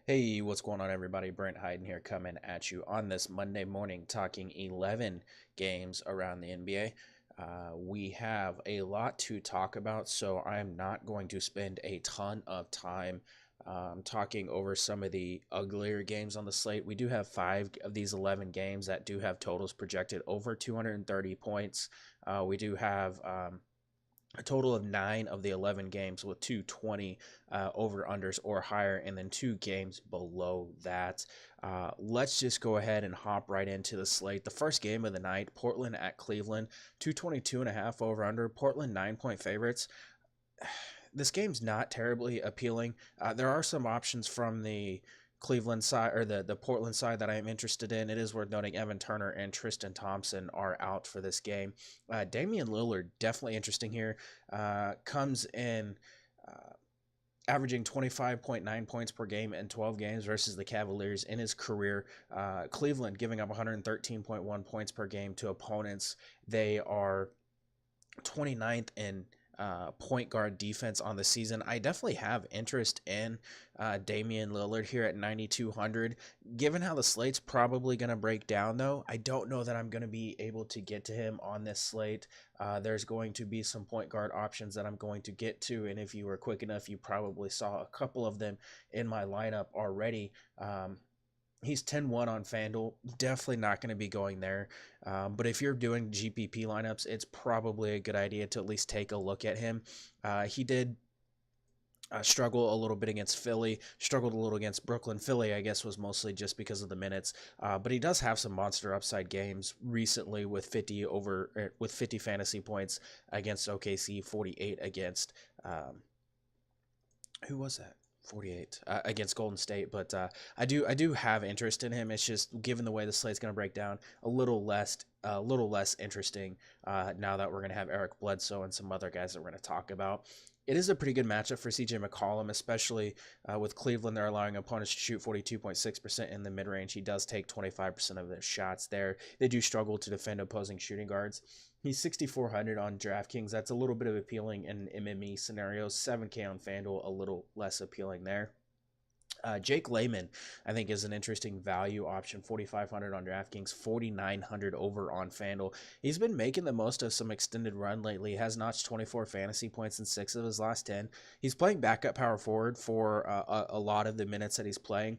Hey, what's going on, everybody? Brent Hyden here, coming at you on this Monday morning, talking 11 games around the NBA. We have a lot to talk about, so I am not going to spend a ton of time talking over some of the uglier games on the slate. We do have 5 of these 11 games that do have totals projected over 230 points. We do have a total of 9 of the 11 games with 220 over unders or higher, and then 2 games below that. Let's just go ahead and hop right into the slate. The first game of the night, Portland at Cleveland, 222.5 over under. Portland 9-point favorites. This game's not terribly appealing. There are some options from the Cleveland side, or the Portland side, that I am interested in. It is worth noting Evan Turner and Tristan Thompson are out for this game. Damian Lillard, definitely interesting here. Comes in averaging 25.9 points per game in 12 games versus the Cavaliers in his career. Cleveland giving up 113.1 points per game to opponents. They are 29th in point guard defense on the season. I definitely have interest in Damian Lillard here at 9,200. Given how the slate's probably going to break down, though, I don't know that I'm going to be able to get to him on this slate. There's going to be some point guard options that I'm going to get to, and if you were quick enough, you probably saw a couple of them in my lineup already. He's 10-1 on FanDuel. Definitely not going to be going there. But if you're doing GPP lineups, it's probably a good idea to at least take a look at him. He did struggle a little bit against Philly, struggled a little against Brooklyn. Philly, I guess, was mostly just because of the minutes. But he does have some monster upside games recently with 50 fantasy points against OKC, 48 against who was that? 48 against Golden State, but I do have interest in him. It's just, given the way the slate's going to break down, a little less interesting now that we're going to have Eric Bledsoe and some other guys that we're going to talk about. It is a pretty good matchup for CJ McCollum, especially with Cleveland. They're allowing opponents to shoot 42.6% in the mid-range. He does take 25% of their shots there. They do struggle to defend opposing shooting guards. He's 6,400 on DraftKings. That's a little bit of appealing in MME scenarios. 7K on FanDuel, a little less appealing there. Jake Layman, I think, is an interesting value option. 4,500 on DraftKings, 4,900 over on FanDuel. He's been making the most of some extended run lately. He has notched 24 fantasy points in 6 of his last 10. He's playing backup power forward for a lot of the minutes that he's playing.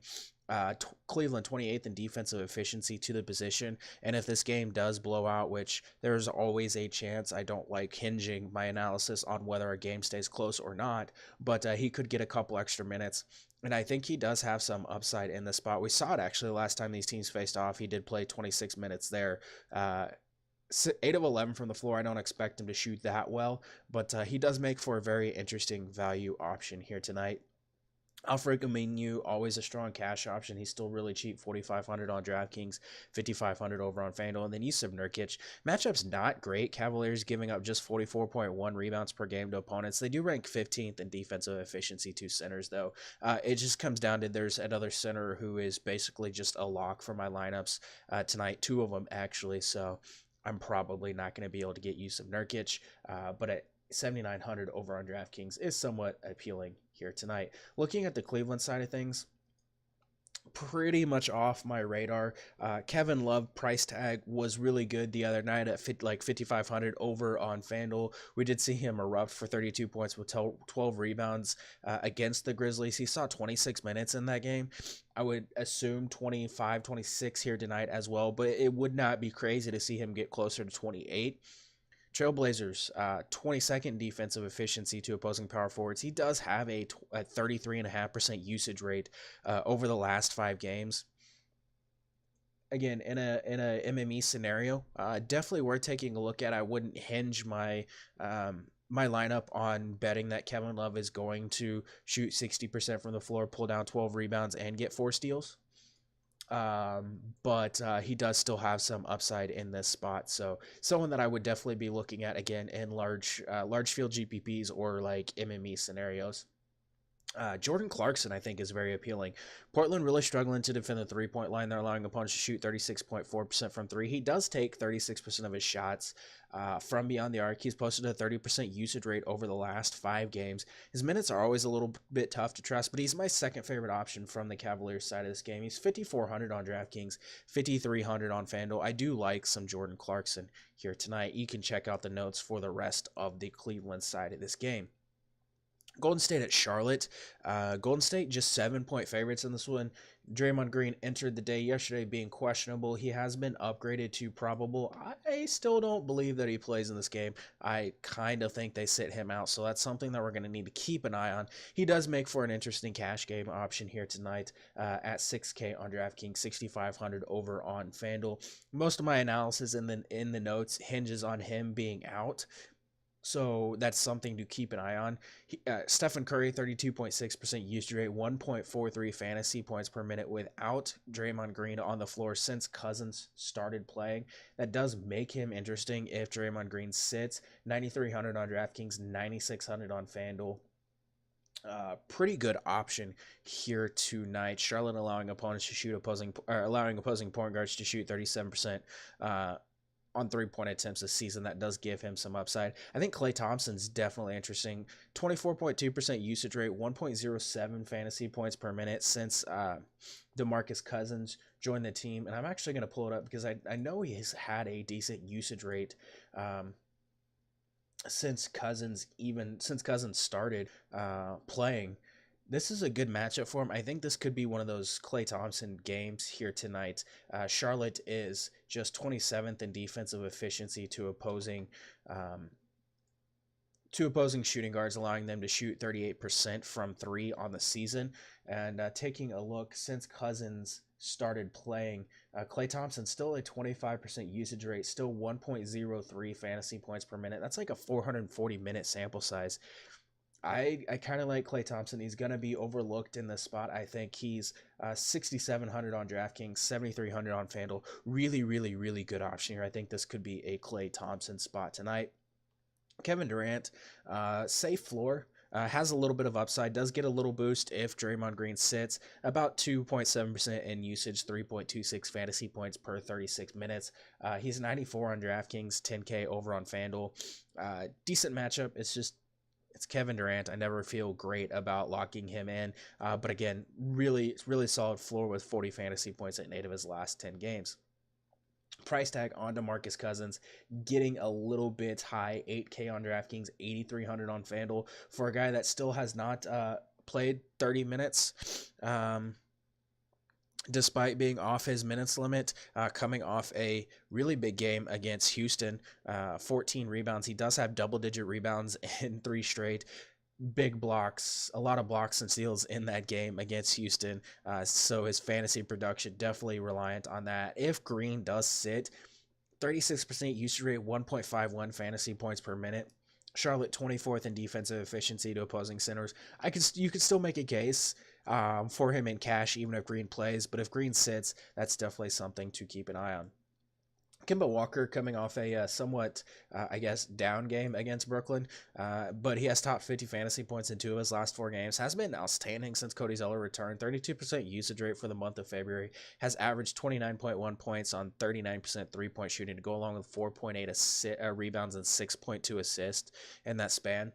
Cleveland 28th in defensive efficiency to the position, and if this game does blow out, which there's always a chance, I don't like hinging my analysis on whether a game stays close or not, but he could get a couple extra minutes, and I think he does have some upside in the spot. We saw it actually last time these teams faced off. He did play 26 minutes there. 8 of 11 from the floor. I don't expect him to shoot that well, but he does make for a very interesting value option here tonight. Alfred Aminu, always a strong cash option. He's still really cheap, 4,500 on DraftKings, 5,500 over on FanDuel. And then Jusuf Nurkic. Matchup's not great. Cavaliers giving up just 44.1 rebounds per game to opponents. They do rank 15th in defensive efficiency to centers, though. It just comes down to, there's another center who is basically just a lock for my lineups tonight. 2 of them, actually. So I'm probably not going to be able to get Jusuf Nurkic. But at 7,900 over on DraftKings is somewhat appealing here tonight. Looking at the Cleveland side of things, pretty much off my radar. Kevin Love price tag was really good the other night at 5,500 over on FanDuel. We did see him erupt for 32 points with 12 rebounds against the Grizzlies. He saw 26 minutes in that game. I would assume 25, 26 here tonight as well, but it would not be crazy to see him get closer to 28. Trailblazers, 22nd defensive efficiency to opposing power forwards. He does have a 33.5% usage rate over the last 5 games. Again, in a MME scenario, definitely worth taking a look at. I wouldn't hinge my my lineup on betting that Kevin Love is going to shoot 60% from the floor, pull down 12 rebounds, and get 4 steals. But he does still have some upside in this spot, so someone that I would definitely be looking at again in large field GPPs or like MME scenarios. Jordan Clarkson, I think, is very appealing. Portland really struggling to defend the three-point line. They're allowing opponents to shoot 36.4% from three. He does take 36% of his shots from beyond the arc. He's posted a 30% usage rate over the last 5 games. His minutes are always a little bit tough to trust, but he's my second favorite option from the Cavaliers side of this game. He's 5,400 on DraftKings, 5,300 on FanDuel. I do like some Jordan Clarkson here tonight. You can check out the notes for the rest of the Cleveland side of this game. Golden State at Charlotte. Golden State just 7-point favorites in this one. Draymond Green entered the day yesterday being questionable. He has been upgraded to probable. I still don't believe that he plays in this game. I kind of think they sit him out, so that's something that we're going to need to keep an eye on. He does make for an interesting cash game option here tonight at $6K on DraftKings, $6,500 over on FanDuel. Most of my analysis in the notes hinges on him being out. So that's something to keep an eye on. Stephen Curry, 32.6% usage rate, 1.43 fantasy points per minute without Draymond Green on the floor since Cousins started playing. That does make him interesting if Draymond Green sits. 9,300 on DraftKings, 9,600 on FanDuel. Pretty good option here tonight. Charlotte allowing opponents to shoot allowing opposing point guards to shoot 37%. On 3-point attempts this season. That does give him some upside. I think Klay Thompson's definitely interesting. 24.2% usage rate, 1.07 fantasy points per minute since DeMarcus Cousins joined the team. And I'm actually going to pull it up because I know he has had a decent usage rate since Cousins started playing. This is a good matchup for him. I think this could be one of those Klay Thompson games here tonight. Charlotte is just 27th in defensive efficiency to opposing shooting guards, allowing them to shoot 38% from 3 on the season. And taking a look since Cousins started playing, Klay Thompson still a 25% usage rate, still 1.03 fantasy points per minute. That's like a 440-minute sample size. I kind of like Klay Thompson. He's going to be overlooked in this spot. I think he's 6,700 on DraftKings, 7,300 on FanDuel. Really, really, really good option here. I think this could be a Klay Thompson spot tonight. Kevin Durant, safe floor. Has a little bit of upside, does get a little boost if Draymond Green sits. About 2.7% in usage, 3.26 fantasy points per 36 minutes. He's 94 on DraftKings, 10K over on FanDuel. Decent matchup. It's Kevin Durant. I never feel great about locking him in. But again, really solid floor with 40 fantasy points in 8 of his last 10 games. Price tag on DeMarcus Cousins, getting a little bit high, 8K on DraftKings, 8,300 on FanDuel for a guy that still has not played 30 minutes. Despite being off his minutes limit, coming off a really big game against Houston, 14 rebounds. He does have double-digit rebounds in 3 straight. Big blocks, a lot of blocks and steals in that game against Houston. So his fantasy production definitely reliant on that. If Green does sit, 36% usage rate, 1.51 fantasy points per minute. Charlotte 24th in defensive efficiency to opposing centers. You could still make a case for him in cash even if Green plays, but if Green sits, that's definitely something to keep an eye on. Kemba Walker coming off a somewhat, down game against Brooklyn, but he has top 50 fantasy points in 2 of his last 4 games. Has been outstanding since Cody Zeller returned. 32% usage rate for the month of February. Has averaged 29.1 points on 39% 3-point shooting to go along with 4.8 rebounds and 6.2 assists in that span.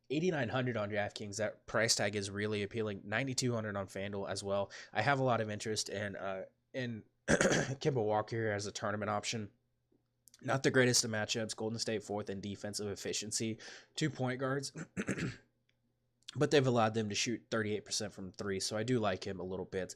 8,900 on DraftKings. That price tag is really appealing. 9,200 on FanDuel as well. I have a lot of interest in Kemba Walker here as a tournament option. Not the greatest of matchups. Golden State 4th in defensive efficiency. 2 point guards. But they've allowed them to shoot 38% from 3, so I do like him a little bit.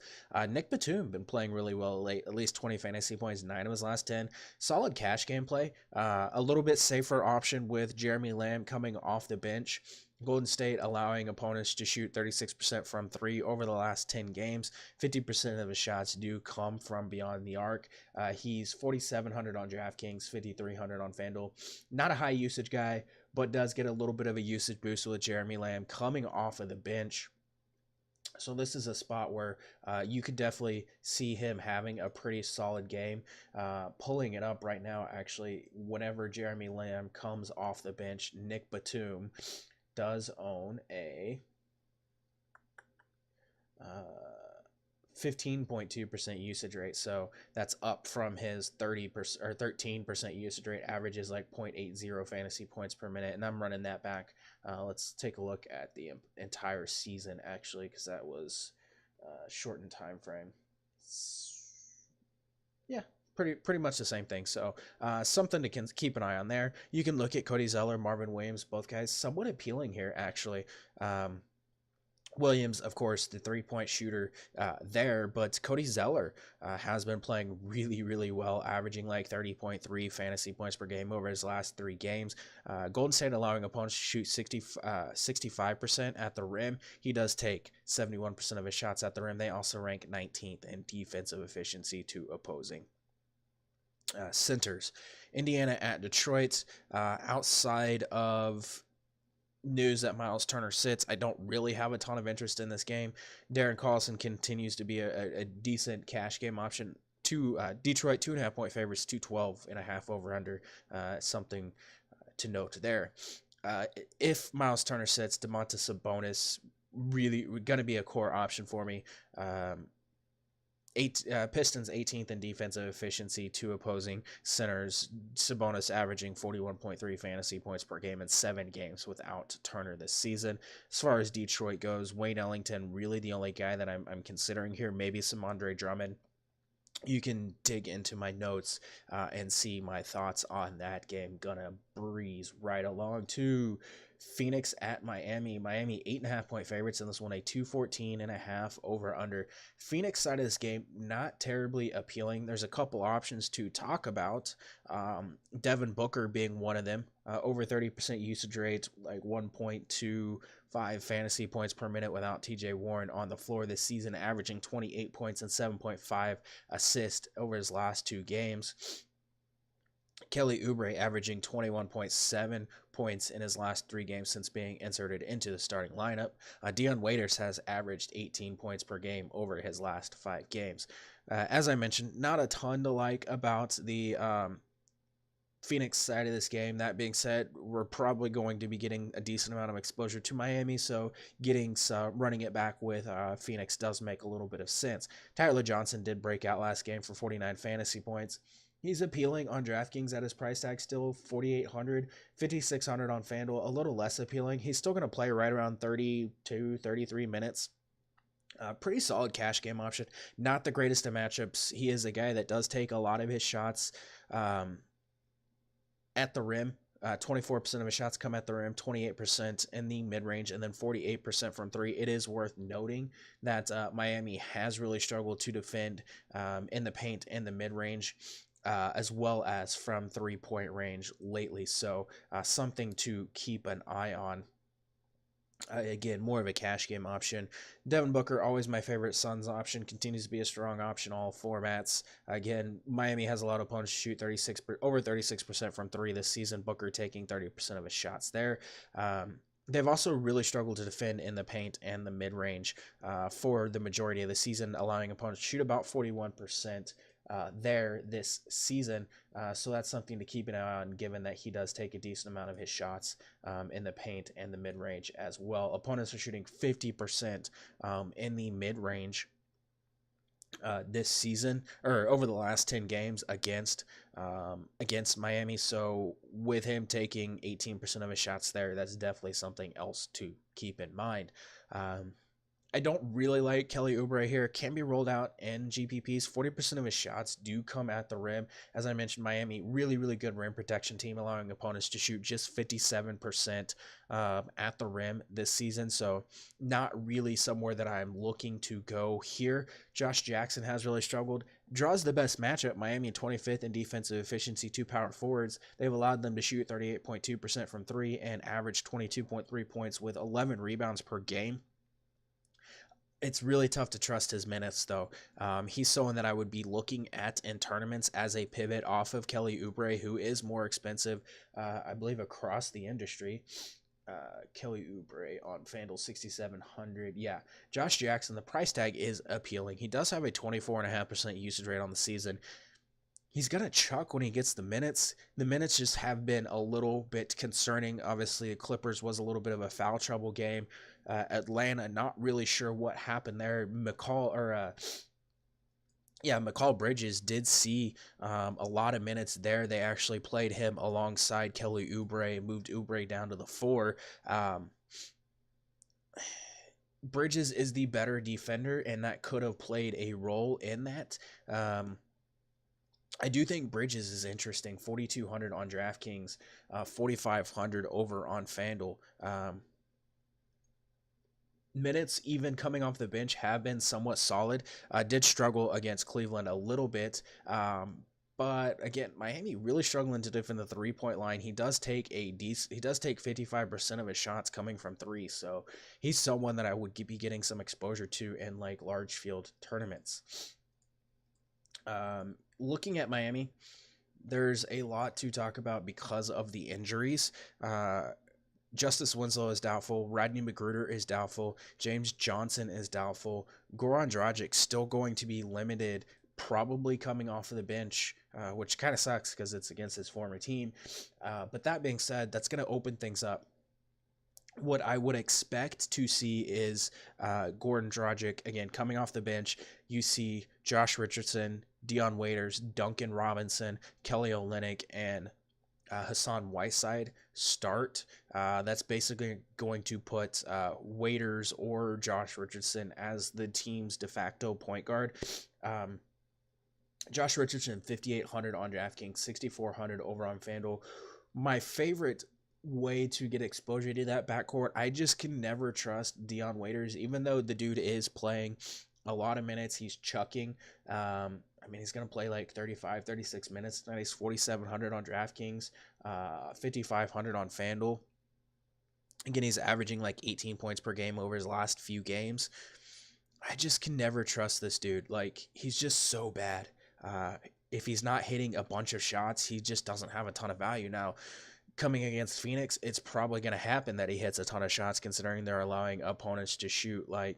Nick Batum been playing really well late, at least 20 fantasy points, 9 of his last 10. Solid cash gameplay. A little bit safer option with Jeremy Lamb coming off the bench. Golden State allowing opponents to shoot 36% from 3 over the last 10 games. 50% of his shots do come from beyond the arc. He's 4,700 on DraftKings, 5,300 on FanDuel. Not a high usage guy, but does get a little bit of a usage boost with Jeremy Lamb coming off of the bench. So this is a spot where you could definitely see him having a pretty solid game. Pulling it up right now, actually, whenever Jeremy Lamb comes off the bench, Nick Batum does own a 15.2% usage rate. So that's up from his 30% or 13% usage rate. Average is like 0.80 fantasy points per minute. And I'm running that back. Let's take a look at the entire season, actually, because that was shortened time frame. Yeah, pretty much the same thing. So something to keep an eye on there. You can look at Cody Zeller, Marvin Williams, both guys somewhat appealing here, actually. Williams, of course, the three-point shooter there, but Cody Zeller has been playing really, really well, averaging like 30.3 fantasy points per game over his last 3 games. Golden State allowing opponents to shoot 65% at the rim. He does take 71% of his shots at the rim. They also rank 19th in defensive efficiency to opposing centers. Indiana at Detroit. Outside of news that Miles Turner sits, I don't really have a ton of interest in this game. Darren Collison continues to be a decent cash game option. Detroit 2.5 point favorites, 212.5 over under. Something to note there. If Miles Turner sits, Domantas Sabonis really going to be a core option for me. Pistons 18th in defensive efficiency to opposing centers. Sabonis averaging 41.3 fantasy points per game in 7 games without Turner this season. As far as Detroit goes, Wayne Ellington really the only guy that I'm considering here. Maybe some Andre Drummond. You can dig into my notes and see my thoughts on that game. Gonna breeze right along to Phoenix at Miami. Miami 8.5 point favorites in this one, a 214.5 over under. Phoenix side of this game, not terribly appealing. There's a couple options to talk about. Devin Booker being one of them. Over 30% usage rate, like 1.25 fantasy points per minute without TJ Warren on the floor this season, averaging 28 points and 7.5 assists over his last 2 games. Kelly Oubre averaging 21.7 points in his last 3 games since being inserted into the starting lineup. Dion Waiters has averaged 18 points per game over his last 5 games. As I mentioned, not a ton to like about the Phoenix side of this game. That being said, we're probably going to be getting a decent amount of exposure to Miami, so running it back with Phoenix does make a little bit of sense. Tyler Johnson did break out last game for 49 fantasy points. He's appealing on DraftKings at his price tag still, 4,800, 5,600 on FanDuel, a little less appealing. He's still going to play right around 32, 33 minutes. Pretty solid cash game option. Not the greatest of matchups. He is a guy that does take a lot of his shots at the rim. 24% of his shots come at the rim, 28% in the mid-range, and then 48% from 3. It is worth noting that Miami has really struggled to defend in the paint and the mid-range, as well as from 3-point range lately. So something to keep an eye on. Again, more of a cash game option. Devin Booker, always my favorite Suns option, continues to be a strong option all formats. Again, Miami has a lot of opponents shoot over 36% from 3 this season. Booker taking 30% of his shots there. They've also really struggled to defend in the paint and the mid-range for the majority of the season, allowing opponents to shoot about 41% there this season. So that's something to keep an eye on, given that he does take a decent amount of his shots in the paint and the mid-range as well. Opponents are shooting 50% in the mid-range this season, or over the last 10 games against Miami. So with him taking 18% of his shots there, that's definitely something else to keep in mind. I don't really like Kelly Oubre here. Can be rolled out in GPPs. 40% of his shots do come at the rim. As I mentioned, Miami, really, really good rim protection team, allowing opponents to shoot just 57% at the rim this season. So not really somewhere that I'm looking to go here. Josh Jackson has really struggled. Draws the best matchup. Miami 25th in defensive efficiency to power forwards. They've allowed them to shoot 38.2% from 3 and average 22.3 points with 11 rebounds per game. It's really tough to trust his minutes, though. He's someone that I would be looking at in tournaments as a pivot off of Kelly Oubre, who is more expensive, I believe, across the industry. Kelly Oubre on FanDuel 6,700. Yeah, Josh Jackson, the price tag is appealing. He does have a 24.5% usage rate on the season. He's going to chuck when he gets the minutes. The minutes just have been a little bit concerning. Obviously, the Clippers was a little bit of a foul trouble game. Atlanta, not really sure what happened there. Mikal Bridges did see a lot of minutes there. They actually played him alongside Kelly Oubre, moved Oubre down to the 4. Bridges is the better defender, and that could have played a role in that. I do think Bridges is interesting. 4,200 on DraftKings, 4,500 over on FanDuel. Minutes, even coming off the bench, have been somewhat solid. Did struggle against Cleveland a little bit. But again, Miami really struggling to defend the 3-point line. He does take 55% of his shots coming from 3, so he's someone that I would be getting some exposure to in like large field tournaments. Looking at Miami, there's a lot to talk about because of the injuries. Justice Winslow is doubtful. Rodney McGruder is doubtful. James Johnson is doubtful. Goran Dragic still going to be limited, probably coming off of the bench, which kind of sucks because it's against his former team. But that being said, that's going to open things up. What I would expect to see is Goran Dragic, again, coming off the bench. You see Josh Richardson, Dion Waiters, Duncan Robinson, Kelly Olynyk, and Hassan Whiteside start. That's basically going to put Waiters or Josh Richardson as the team's de facto point guard. Josh Richardson, 5,800 on DraftKings, 6,400 over on FanDuel. My favorite way to get exposure to that backcourt, I just can never trust Dion Waiters, even though the dude is playing a lot of minutes. He's chucking. He's going to play like 35, 36 minutes tonight. He's 4,700 on DraftKings, 5,500 on FanDuel. Again, he's averaging like 18 points per game over his last few games. I just can never trust this dude. Like, he's just so bad. If he's not hitting a bunch of shots, he just doesn't have a ton of value. Now, coming against Phoenix, it's probably going to happen that he hits a ton of shots, considering they're allowing opponents to shoot like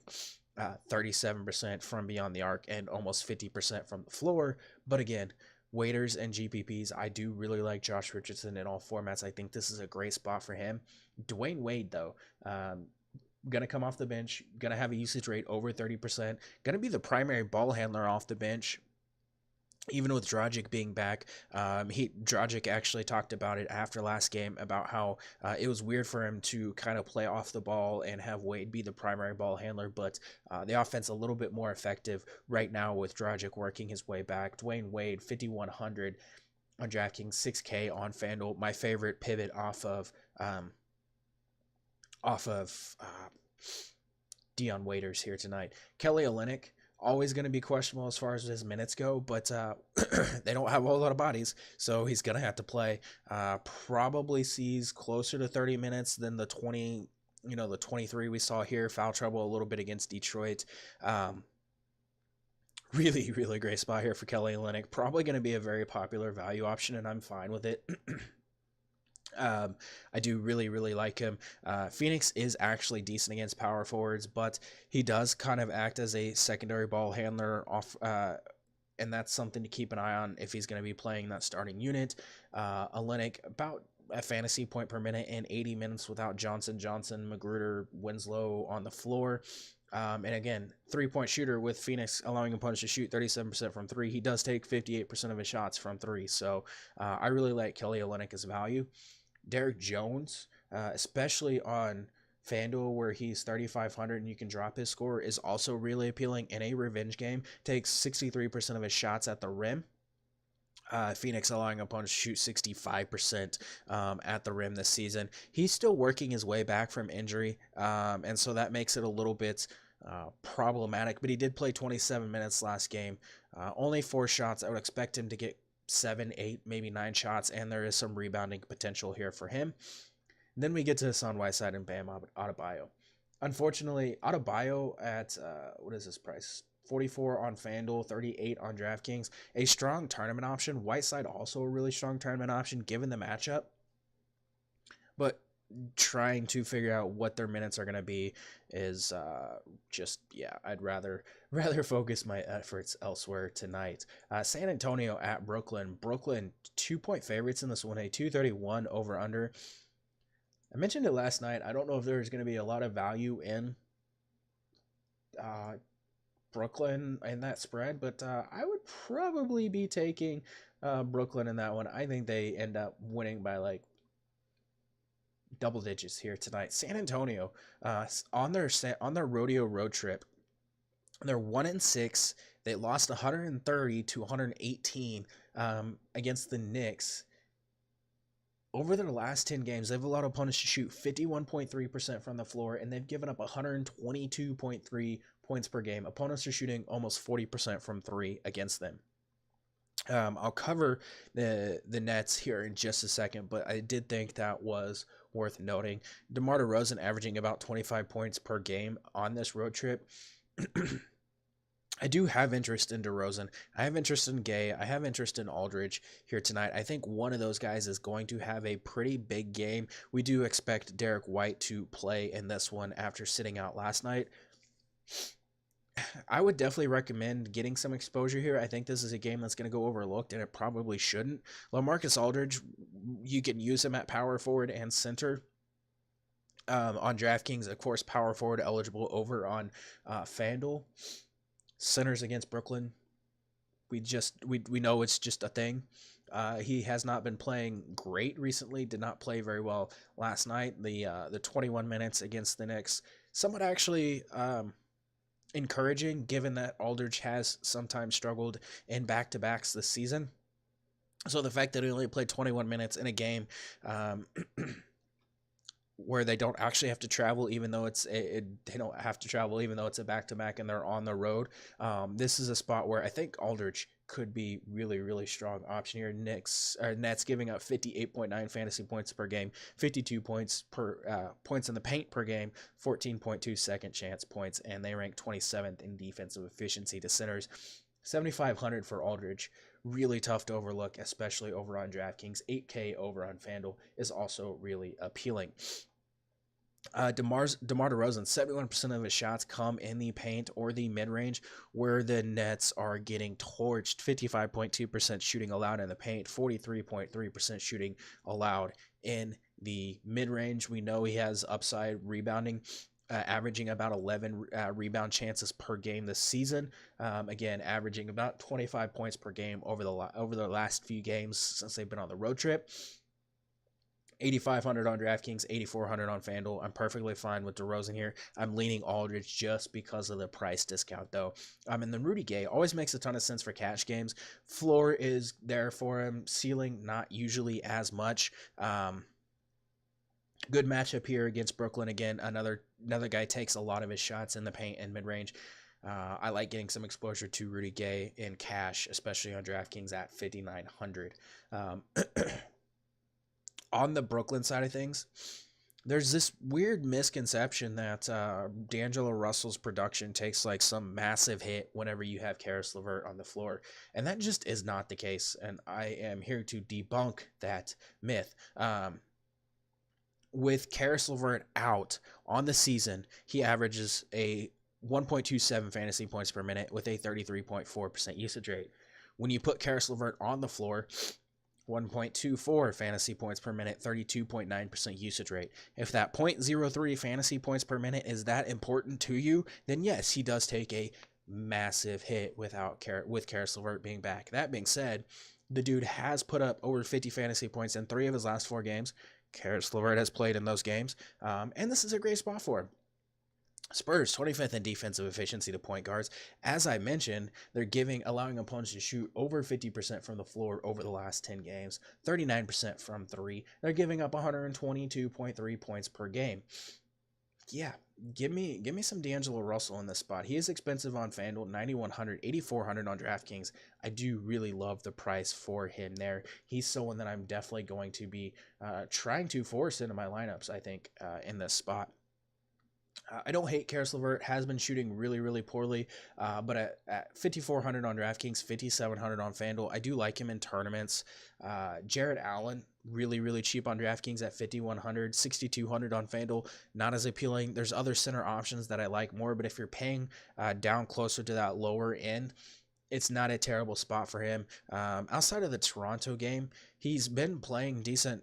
37% from beyond the arc and almost 50% from the floor. But again, Waiters and GPPs, I do really like Josh Richardson in all formats. I think this is a great spot for him. Dwayne Wade, though, going to come off the bench, going to have a usage rate over 30%, going to be the primary ball handler off the bench. Even with Dragic being back, Dragic actually talked about it after last game about how it was weird for him to kind of play off the ball and have Wade be the primary ball handler, but the offense a little bit more effective right now with Dragic working his way back. Dwayne Wade, 5,100 on DraftKings, 6K on FanDuel. My favorite pivot off of Dion Waiters here tonight. Kelly Olynyk, always going to be questionable as far as his minutes go, but they don't have a whole lot of bodies, so he's going to have to play. Probably sees closer to 30 minutes than the 23 we saw here. Foul trouble a little bit against Detroit. Really, really great spot here for Kelly Olynyk. Probably going to be a very popular value option, and I'm fine with it. I do really, really like him. Phoenix is actually decent against power forwards, but he does kind of act as a secondary ball handler off, and that's something to keep an eye on if he's going to be playing that starting unit. Olynyk, about a fantasy point per minute in 80 minutes without Johnson, Magruder, Winslow on the floor. And again, 3-point shooter with Phoenix allowing opponents to shoot 37% from 3. He does take 58% of his shots from 3. So I really like Kelly Olynyk as value. Derrick Jones, especially on FanDuel where he's 3,500 and you can drop his score, is also really appealing in a revenge game. Takes 63% of his shots at the rim. Phoenix allowing opponents to shoot 65% at the rim this season. He's still working his way back from injury, and so that makes it a little bit problematic. But he did play 27 minutes last game. Only 4 shots. I would expect him to get 7, 8, maybe 9 shots, and there is some rebounding potential here for him. And then we get to Hassan Whiteside and Bam Adebayo. Unfortunately, Adebayo at, what is this price? 44 on FanDuel, 38 on DraftKings. A strong tournament option. Whiteside also a really strong tournament option given the matchup. But trying to figure out what their minutes are going to be is just, yeah, I'd rather focus my efforts elsewhere tonight. San Antonio at Brooklyn. Brooklyn 2-point favorites in this one, a 231 over under. I mentioned it last night. I don't know if there's going to be a lot of value in Brooklyn in that spread, but I would probably be taking Brooklyn in that one. I think they end up winning by like double digits here tonight. San Antonio on their rodeo road trip, they're 1-6. They lost 130 to 118 against the Knicks. Over their last 10 games, they've allowed opponents to shoot 51.3% from the floor, and they've given up 122.3 points per game. Opponents are shooting almost 40% from three against them. I'll cover the Nets here in just a second, but I did think that was worth noting. DeMar DeRozan averaging about 25 points per game on this road trip. I do have interest in DeRozan. I have interest in Gay. I have interest in Aldridge here tonight. I think one of those guys is going to have a pretty big game. We do expect Derrick White to play in this one after sitting out last night. I would definitely recommend getting some exposure here. I think this is a game that's going to go overlooked, and it probably shouldn't. LaMarcus Aldridge, you can use him at power forward and center. On DraftKings, of course, power forward eligible over on FanDuel. Centers against Brooklyn, we know it's just a thing. He has not been playing great recently. Did not play very well last night. The 21 minutes against the Knicks, somewhat actually encouraging, given that Aldridge has sometimes struggled in back-to-backs this season. So the fact that he only played 21 minutes in a game where they don't actually have to travel, even though they don't have to travel, even though it's a back-to-back and they're on the road. This is a spot where I think Aldridge could be really, really strong option here. Nets giving up 58.9 fantasy points per game, 52 points in the paint per game, 14.2 second chance points, and they rank 27th in defensive efficiency to centers. 7,500 for Aldridge. Really tough to overlook, especially over on DraftKings. 8K over on FanDuel is also really appealing. DeMar DeRozan, 71% of his shots come in the paint or the mid-range, where the Nets are getting torched. 55.2% shooting allowed in the paint, 43.3% shooting allowed in the mid-range. We know he has upside rebounding, averaging about 11 rebound chances per game this season. Again, averaging about 25 points per game over the last few games since they've been on the road trip. 8,500 on DraftKings, 8,400 on FanDuel. I'm perfectly fine with DeRozan here. I'm leaning Aldridge just because of the price discount, though. And then Rudy Gay always makes a ton of sense for cash games. Floor is there for him. Ceiling, not usually as much. Good matchup here against Brooklyn. Again, another guy takes a lot of his shots in the paint and mid-range. I like getting some exposure to Rudy Gay in cash, especially on DraftKings at 5,900. On the Brooklyn side of things, there's this weird misconception that D'Angelo Russell's production takes like some massive hit whenever you have Karis LeVert on the floor, and that just is not the case, and I am here to debunk that myth. With Karis LeVert out on the season, he averages a 1.27 fantasy points per minute with a 33.4% usage rate. When you put Karis LeVert on the floor, 1.24 fantasy points per minute, 32.9% usage rate. If that 0.03 fantasy points per minute is that important to you, then yes, he does take a massive hit with Karis LeVert being back. That being said, the dude has put up over 50 fantasy points in 3 of his last 4 games. Karis LeVert has played in those games, and this is a great spot for him. Spurs, 25th in defensive efficiency to point guards. As I mentioned, they're allowing opponents to shoot over 50% from the floor over the last 10 games, 39% from 3. They're giving up 122.3 points per game. Yeah, give me some D'Angelo Russell in this spot. He is expensive on FanDuel, 9,100, 8,400 on DraftKings. I do really love the price for him there. He's someone that I'm definitely going to be trying to force into my lineups, I think, in this spot. I don't hate Karis LeVert, has been shooting really, really poorly, but at 5,400 on DraftKings, 5,700 on FanDuel, I do like him in tournaments. Jared Allen, really, really cheap on DraftKings at 5,100, 6,200 on FanDuel, not as appealing. There's other center options that I like more, but if you're paying down closer to that lower end, it's not a terrible spot for him. Outside of the Toronto game, he's been playing decently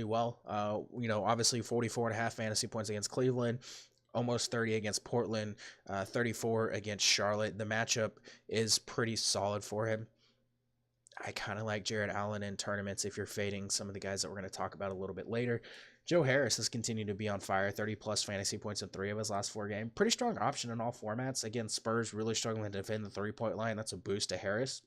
well. Obviously 44.5 fantasy points against Cleveland, almost 30 against Portland, 34 against Charlotte. The matchup is pretty solid for him. I kind of like Jared Allen in tournaments if you're fading some of the guys that we're going to talk about a little bit later. Joe Harris has continued to be on fire, 30 plus fantasy points in 3 of his last 4 games. Pretty strong option in all formats. Again, Spurs really struggling to defend the 3-point line. That's a boost to Harris.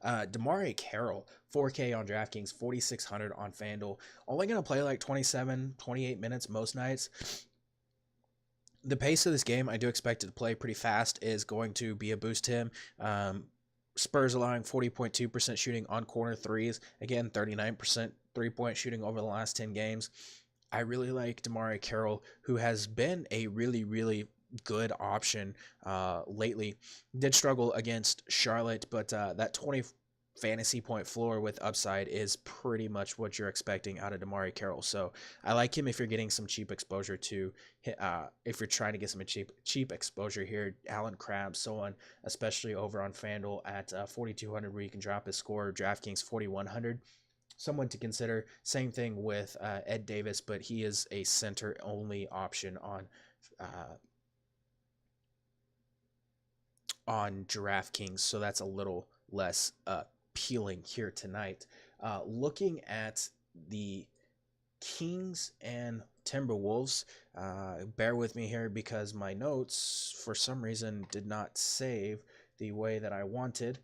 DeMarre Carroll, 4K on DraftKings, 4,600 on FanDuel. Only going to play like 27, 28 minutes most nights. The pace of this game, I do expect it to play pretty fast, is going to be a boost to him. Spurs allowing 40.2% shooting on corner threes. Again, 39% three-point shooting over the last 10 games. I really like DeMarre Carroll, who has been a really, really good option lately. Did struggle against Charlotte, but that 20 fantasy point floor with upside is pretty much what you're expecting out of DeMarre Carroll. So I like him if you're getting some cheap exposure to, if you're trying to get some cheap exposure here. Alan Crabbs, so on, especially over on FanDuel at 4,200, where you can drop his score. DraftKings 4,100. Someone to consider. Same thing with Ed Davis, but he is a center only option on DraftKings, so that's a little less appealing here tonight. Looking at the Kings and Timberwolves, bear with me here because my notes for some reason did not save the way that I wanted.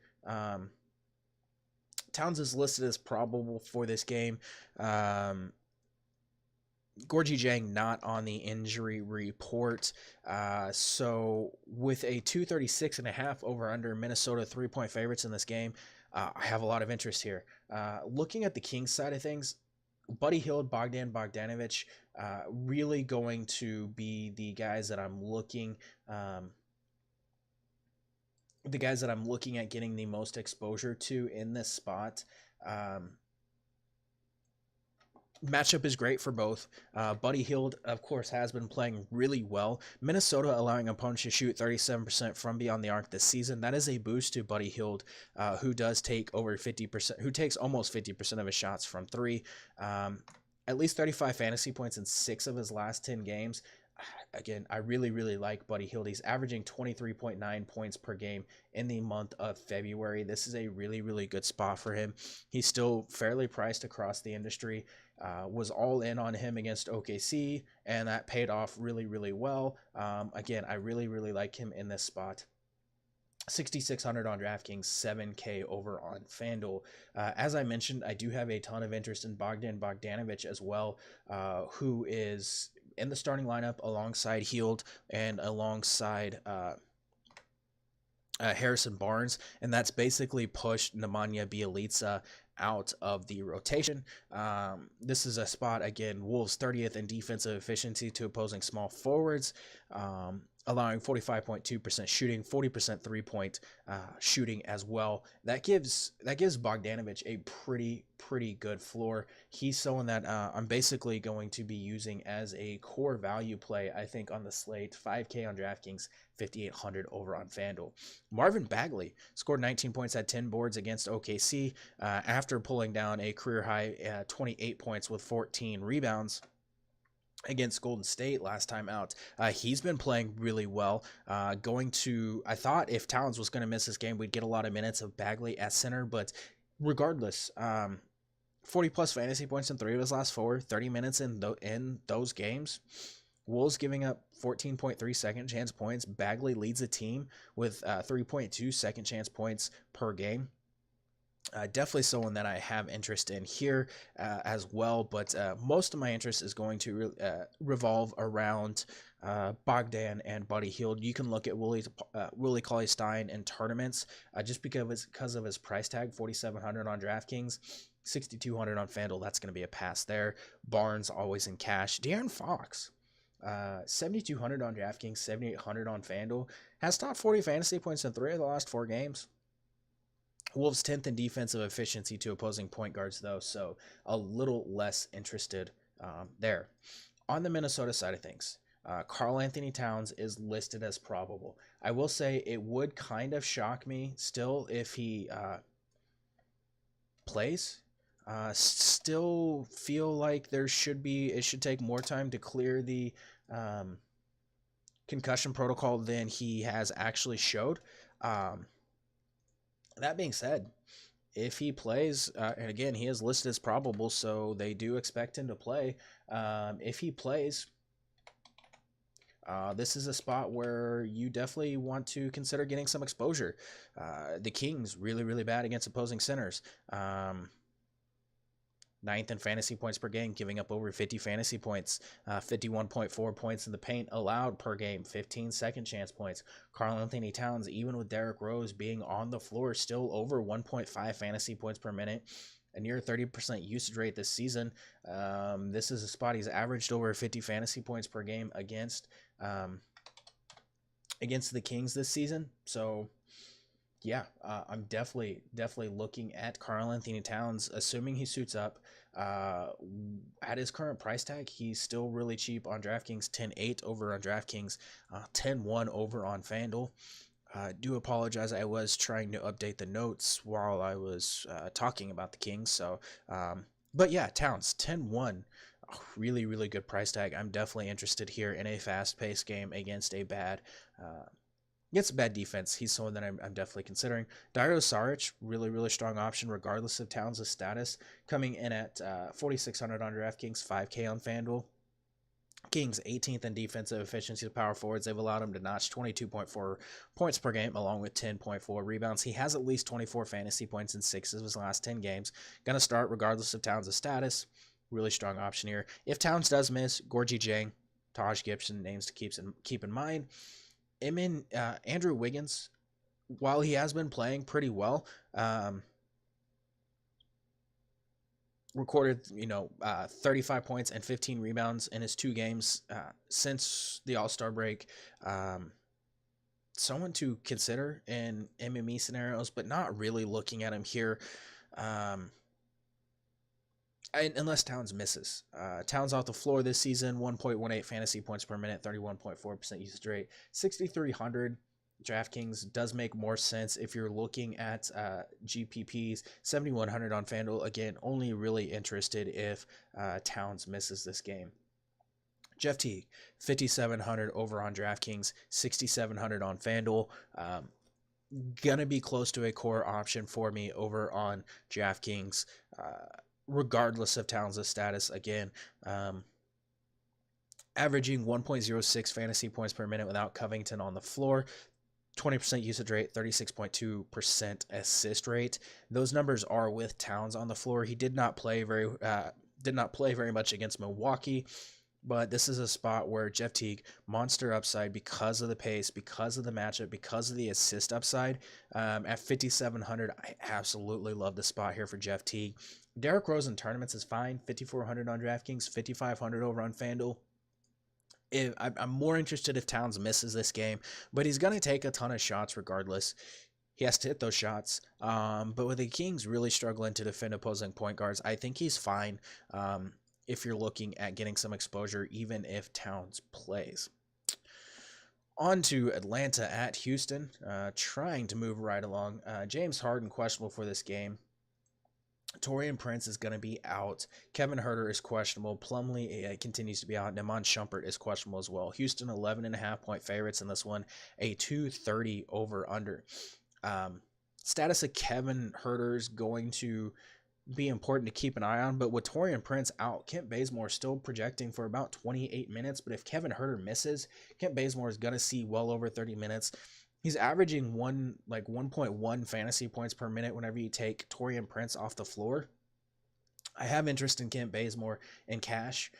Towns is listed as probable for this game. Gorgie Jang not on the injury report. So with a 236.5 over under Minnesota 3-point favorites in this game, I have a lot of interest here. Looking at the Kings side of things, Buddy Hield, Bogdanovich, really going to be the guys that I'm looking at getting the most exposure to in this spot. Matchup is great for both. Buddy Hield, of course, has been playing really well. Minnesota allowing opponents to shoot 37% from beyond the arc this season. That is a boost to Buddy Hield, who does take over 50%, who takes almost 50% of his shots from 3. At least 35 fantasy points in 6 of his last 10 games. Again, I really, really like Buddy Hield. He's averaging 23.9 points per game in the month of February. This is a really, really good spot for him. He's still fairly priced across the industry. Was all in on him against OKC, and that paid off really, really well. Again, I really, really like him in this spot. 6,600 on DraftKings, 7K over on FanDuel. As I mentioned, I do have a ton of interest in Bogdanovich as well, who is in the starting lineup alongside Hield and alongside Harrison Barnes, and that's basically pushed Nemanja Bjelica out of the rotation. This is a spot, again, Wolves 30th in defensive efficiency to opposing small forwards, allowing 45.2% shooting, 40% 3-point shooting as well. That gives Bogdanovich a pretty good floor. He's someone that I'm basically going to be using as a core value play, I think, on the slate. 5K on DraftKings, 5,800 over on FanDuel. Marvin Bagley scored 19 points, had 10 boards against OKC after pulling down a career high 28 points with 14 rebounds against Golden State last time out. He's been playing really well. I thought if Towns was going to miss this game, we'd get a lot of minutes of Bagley at center, but regardless, 40 plus fantasy points in 3 of his last 4, 30 minutes in those games. Wolves giving up 14.3 second chance points. Bagley leads the team with 3.2 second chance points per game. Definitely someone that I have interest in here as well, but most of my interest is going to revolve around Bogdan and Buddy Hield. You can look at Willie Cauley-Stein in tournaments just because of his price tag, 4,700 on DraftKings. 6,200 on FanDuel. That's going to be a pass there. Barnes always in cash. De'Aaron Fox, 7,200 on DraftKings, 7,800 on FanDuel. Has top 40 fantasy points in 3 of the last 4 games. Wolves 10th in defensive efficiency to opposing point guards, though, so a little less interested there. On the Minnesota side of things, Karl Anthony Towns is listed as probable. I will say it would kind of shock me still if he plays. Still feel like it should take more time to clear the concussion protocol than he has actually showed. That being said, if he plays, and again, he is listed as probable, so they do expect him to play. If he plays, this is a spot where you definitely want to consider getting some exposure. The Kings, really, really bad against opposing centers. 9th in fantasy points per game, giving up over 50 fantasy points, 51.4 points in the paint allowed per game, 15 second chance points. Karl Anthony Towns, even with Derrick Rose being on the floor, still over 1.5 fantasy points per minute, a near 30% usage rate this season. This is a spot he's averaged over 50 fantasy points per game against the Kings this season. So yeah, I'm definitely looking at Karl Anthony Towns, assuming he suits up. At his current price tag, he's still really cheap on DraftKings, 10.8 over on DraftKings, 10.1 over on FanDuel. Do apologize, I was trying to update the notes while I was talking about the Kings. So, but yeah, Towns, 10.1. Really, really good price tag. I'm definitely interested here in a fast-paced game against a bad defense. He's someone that I'm definitely considering. Dario Saric, really, really strong option regardless of Towns' status, coming in at 4,600 on DraftKings, 5K on FanDuel. Kings 18th in defensive efficiency of power forwards. They've allowed him to notch 22.4 points per game along with 10.4 rebounds. He has at least 24 fantasy points in 6 of his last 10 games. Going to start regardless of Towns' status. Really strong option here. If Towns does miss, Gorgie Jang, Taj Gibson, names to keep in mind. Andrew Wiggins, while he has been playing pretty well, recorded 35 points and 15 rebounds in his 2 games since the All-Star break. Someone to consider in MME scenarios, but not really looking at him here. Unless Towns misses. Towns off the floor this season, 1.18 fantasy points per minute, 31.4% usage rate, 6,300. DraftKings does make more sense if you're looking at GPPs, 7,100 on FanDuel. Again, only really interested if Towns misses this game. Jeff Teague, 5,700 over on DraftKings, 6,700 on FanDuel. Gonna be close to a core option for me over on DraftKings. Regardless of Towns' status, again, averaging 1.06 fantasy points per minute without Covington on the floor, 20% usage rate, 36.2% assist rate. Those numbers are with Towns on the floor. He did not play very much against Milwaukee, but this is a spot where Jeff Teague, monster upside because of the pace, because of the matchup, because of the assist upside. At 5,700, I absolutely love the spot here for Jeff Teague. Derrick Rose in tournaments is fine, 5,400 on DraftKings, 5,500 over on FanDuel. I'm more interested if Towns misses this game, but he's going to take a ton of shots regardless. He has to hit those shots. But with the Kings really struggling to defend opposing point guards, I think he's fine if you're looking at getting some exposure, even if Towns plays. On to Atlanta at Houston, trying to move right along. James Harden questionable for this game. Taurean Prince is going to be out. Kevin Huerter is questionable. Plumlee continues to be out. Nemanja Shumpert is questionable as well. Houston 11.5 point favorites in this one. A 230 over under. Status of Kevin Huerter is going to be important to keep an eye on, but with Taurean Prince out, Kent Bazemore still projecting for about 28 minutes. But if Kevin Huerter misses, Kent Bazemore is going to see well over 30 minutes. He's averaging 1.1 fantasy points per minute whenever you take Taurean Prince off the floor. I have interest in Kent Bazemore in cash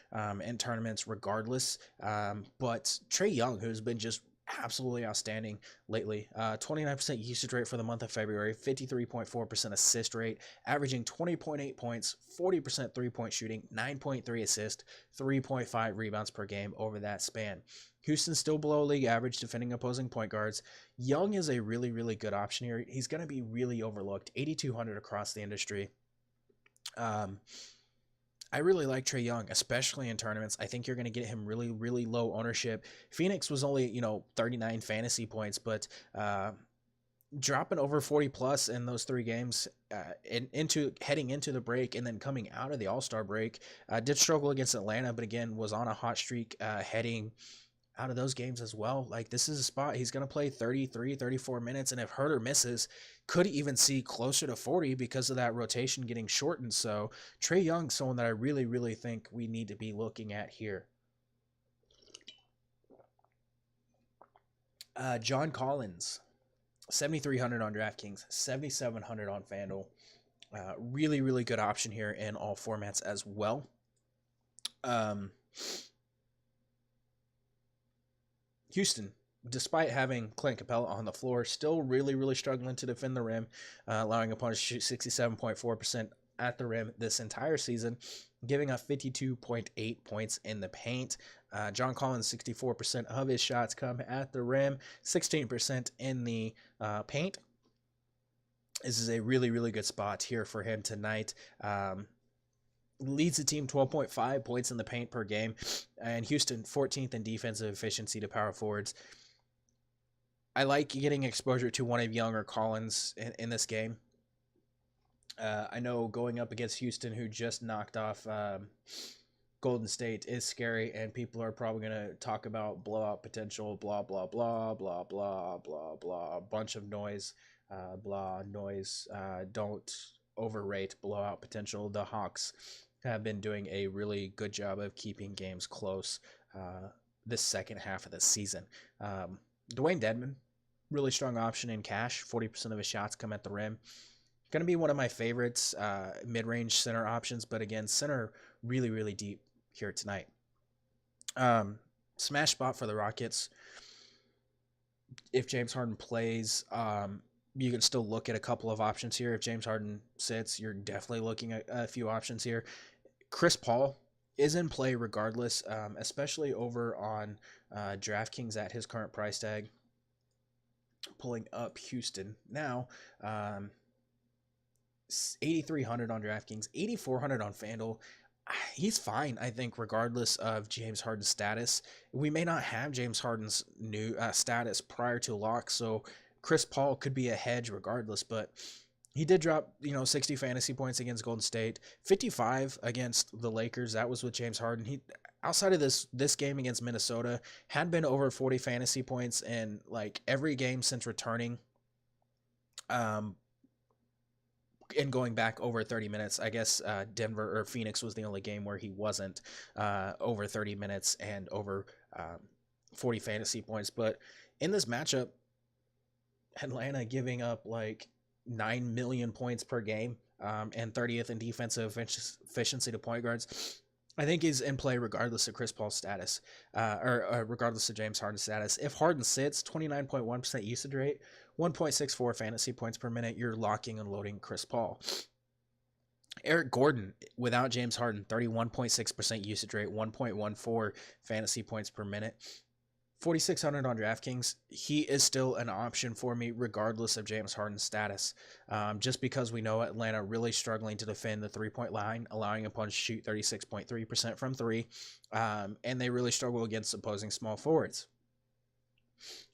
in tournaments regardless. But Trae Young, who's been just absolutely outstanding lately. 29% usage rate for the month of February, 53.4% assist rate, averaging 20.8 points, 40% three-point shooting, 9.3 assists, 3.5 rebounds per game over that span. Houston's still below league average defending opposing point guards. Young is a really, really good option here. He's going to be really overlooked. 8,200 across the industry. I really like Trae Young, especially in tournaments. I think you're going to get him really, really low ownership. Phoenix was only, 39 fantasy points, but dropping over 40 plus in those 3 games into heading into the break and then coming out of the All-Star break. Did struggle against Atlanta, but again, was on a hot streak heading out of those games as well. Like, this is a spot he's going to play 33, 34 minutes, and if Herter misses, could even see closer to 40 because of that rotation getting shortened. So Trae Young, someone that I really, really think we need to be looking at here. John Collins, 7,300 on DraftKings, 7,700 on FanDuel. Really, really good option here in all formats as well. Houston, despite having Clint Capella on the floor, still really, really struggling to defend the rim, allowing opponents to shoot 67.4% at the rim this entire season, giving up 52.8 points in the paint. John Collins, 64% of his shots come at the rim, 16% in the paint. This is a really, really good spot here for him tonight. Leads the team 12.5 points in the paint per game, and Houston 14th in defensive efficiency to power forwards. I like getting exposure to one of Young or Collins in this game. I know going up against Houston, who just knocked off Golden State, is scary, and people are probably going to talk about blowout potential, blah, blah, blah, blah, blah, blah, blah, a bunch of noise, noise. Don't overrate blowout potential. The Hawks have been doing a really good job of keeping games close this second half of the season. Dwayne Dedmon, really strong option in cash. 40% of his shots come at the rim. Going to be one of my favorites, mid-range center options, but again, center really, really deep here tonight. Smash spot for the Rockets. If James Harden plays, you can still look at a couple of options here. If James Harden sits, you're definitely looking at a few options here. Chris Paul is in play regardless, especially over on DraftKings at his current price tag. Pulling up Houston now, 8,300 on DraftKings, 8,400 on FanDuel. He's fine, I think, regardless of James Harden's status. We may not have James Harden's new status prior to lock, so Chris Paul could be a hedge regardless, but he did drop, 60 fantasy points against Golden State, 55 against the Lakers. That was with James Harden. He, outside of this game against Minnesota, had been over 40 fantasy points in like every game since returning. And going back over 30 minutes. I guess Denver or Phoenix was the only game where he wasn't over 30 minutes and over 40 fantasy points. But in this matchup, Atlanta giving up like 9 million points per game and 30th in defensive efficiency to point guards. I think he's in play regardless of Chris Paul's status or regardless of James Harden's status. If Harden sits, 29.1% usage rate, 1.64 fantasy points per minute, you're locking and loading Chris Paul. Eric Gordon, without James Harden, 31.6% usage rate, 1.14 fantasy points per minute. 4,600 on DraftKings. He is still an option for me regardless of James Harden's status. Just because we know Atlanta really struggling to defend the three-point line, allowing opponents to shoot 36.3% from three, and they really struggle against opposing small forwards.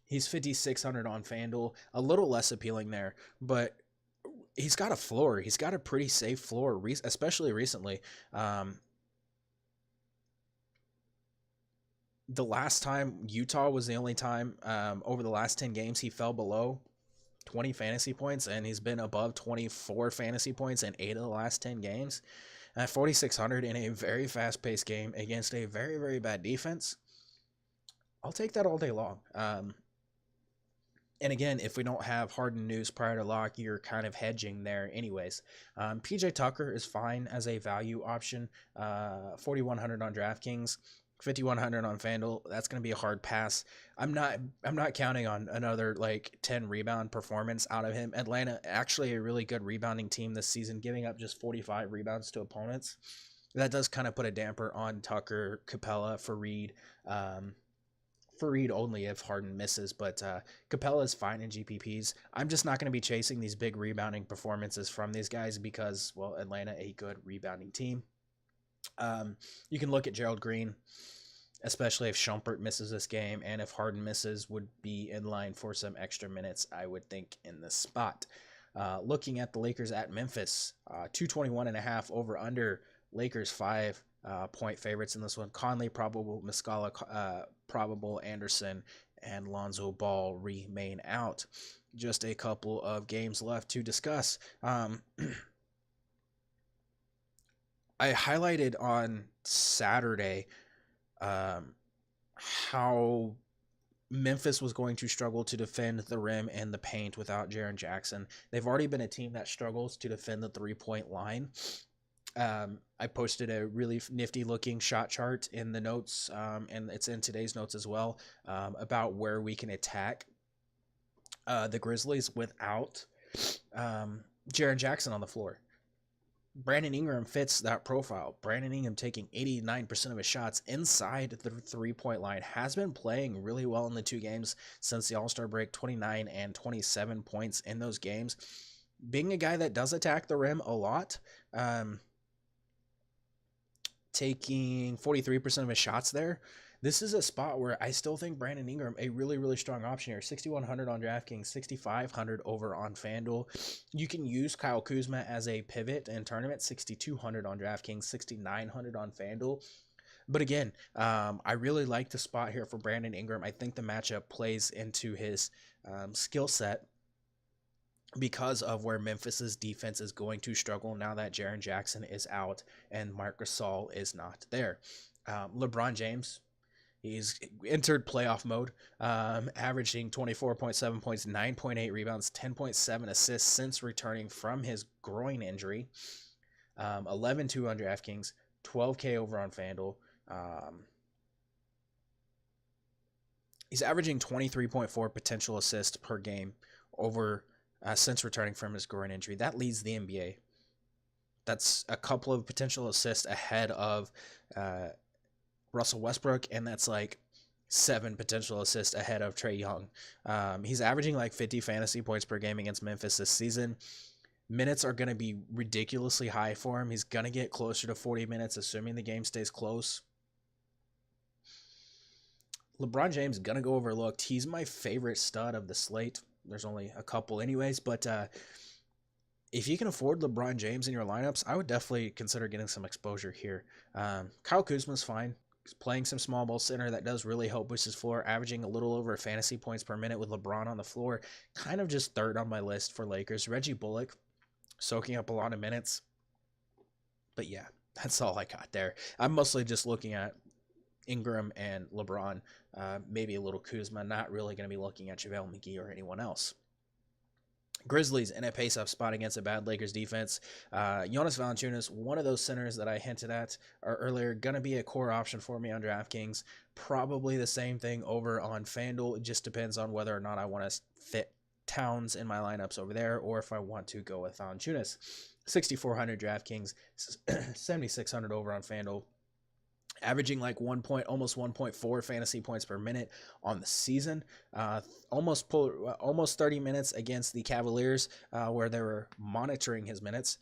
He's 5,600 on FanDuel, a little less appealing there, but he's got a floor. He's got a pretty safe floor, especially recently. The last time Utah was the only time over the last 10 games he fell below 20 fantasy points, and he's been above 24 fantasy points in 8 of the last 10 games. At 4,600 in a very fast-paced game against a very, very bad defense, I'll take that all day long. And again, if we don't have Harden news prior to lock, you're kind of hedging there anyways. PJ Tucker is fine as a value option, 4,100 on DraftKings. 5,100 on FanDuel. That's going to be a hard pass. I'm not counting on another like 10 rebound performance out of him. Atlanta actually a really good rebounding team this season, giving up just 45 rebounds to opponents. That does kind of put a damper on Tucker, Capella, Fareed. Fareed only if Harden misses, but Capella is fine in GPPs. I'm just not going to be chasing these big rebounding performances from these guys because, well, Atlanta, a good rebounding team. You can look at Gerald Green, especially if Shumpert misses this game, and if Harden misses, would be in line for some extra minutes, I would think, in this spot. Looking at the Lakers at Memphis, 221.5 over under. Lakers 5-point favorites in this one. Conley probable, Muscala probable, Anderson and Lonzo Ball remain out. Just a couple of games left to discuss. I highlighted on Saturday how Memphis was going to struggle to defend the rim and the paint without Jaren Jackson. They've already been a team that struggles to defend the three-point line. I posted a really nifty looking shot chart in the notes, and it's in today's notes as well, about where we can attack the Grizzlies without Jaren Jackson on the floor. Brandon Ingram fits that profile. Brandon Ingram taking 89% of his shots inside the three-point line, has been playing really well in the 2 games since the All-Star break, 29 and 27 points in those games. Being a guy that does attack the rim a lot, taking 43% of his shots there. This is a spot where I still think Brandon Ingram a really, really strong option here. 6,100 on DraftKings, 6,500 over on FanDuel. You can use Kyle Kuzma as a pivot in tournament, 6,200 on DraftKings, 6,900 on FanDuel. But again, I really like the spot here for Brandon Ingram. I think the matchup plays into his skill set because of where Memphis's defense is going to struggle now that Jaren Jackson is out and Marc Gasol is not there. LeBron James, he's entered playoff mode, averaging 24.7 points, 9.8 rebounds, 10.7 assists since returning from his groin injury. 11-2 on DraftKings, 12K over on FanDuel. He's averaging 23.4 potential assists per game over since returning from his groin injury. That leads the NBA. That's a couple of potential assists ahead of Russell Westbrook, and that's like 7 potential assists ahead of Trae Young. He's averaging like 50 fantasy points per game against Memphis this season. Minutes are going to be ridiculously high for him. He's going to get closer to 40 minutes, assuming the game stays close. LeBron James is going to go overlooked. He's my favorite stud of the slate. There's only a couple anyways, but if you can afford LeBron James in your lineups, I would definitely consider getting some exposure here. Kyle Kuzma's fine. He's playing some small ball center. That does really help boost his floor, averaging a little over fantasy points per minute with LeBron on the floor. Kind of just third on my list for Lakers. Reggie Bullock soaking up a lot of minutes. But yeah, that's all I got there. I'm mostly just looking at Ingram and LeBron, maybe a little Kuzma, not really going to be looking at JaVale McGee or anyone else. Grizzlies in a pace-up spot against a bad Lakers defense. Jonas Valanciunas, one of those centers that I hinted at earlier, going to be a core option for me on DraftKings. Probably the same thing over on FanDuel. It just depends on whether or not I want to fit Towns in my lineups over there or if I want to go with Valanciunas. 6,400 DraftKings, 7,600 over on FanDuel. Averaging like almost 1.4 fantasy points per minute on the season. Almost 30 minutes against the Cavaliers, where they were monitoring his minutes.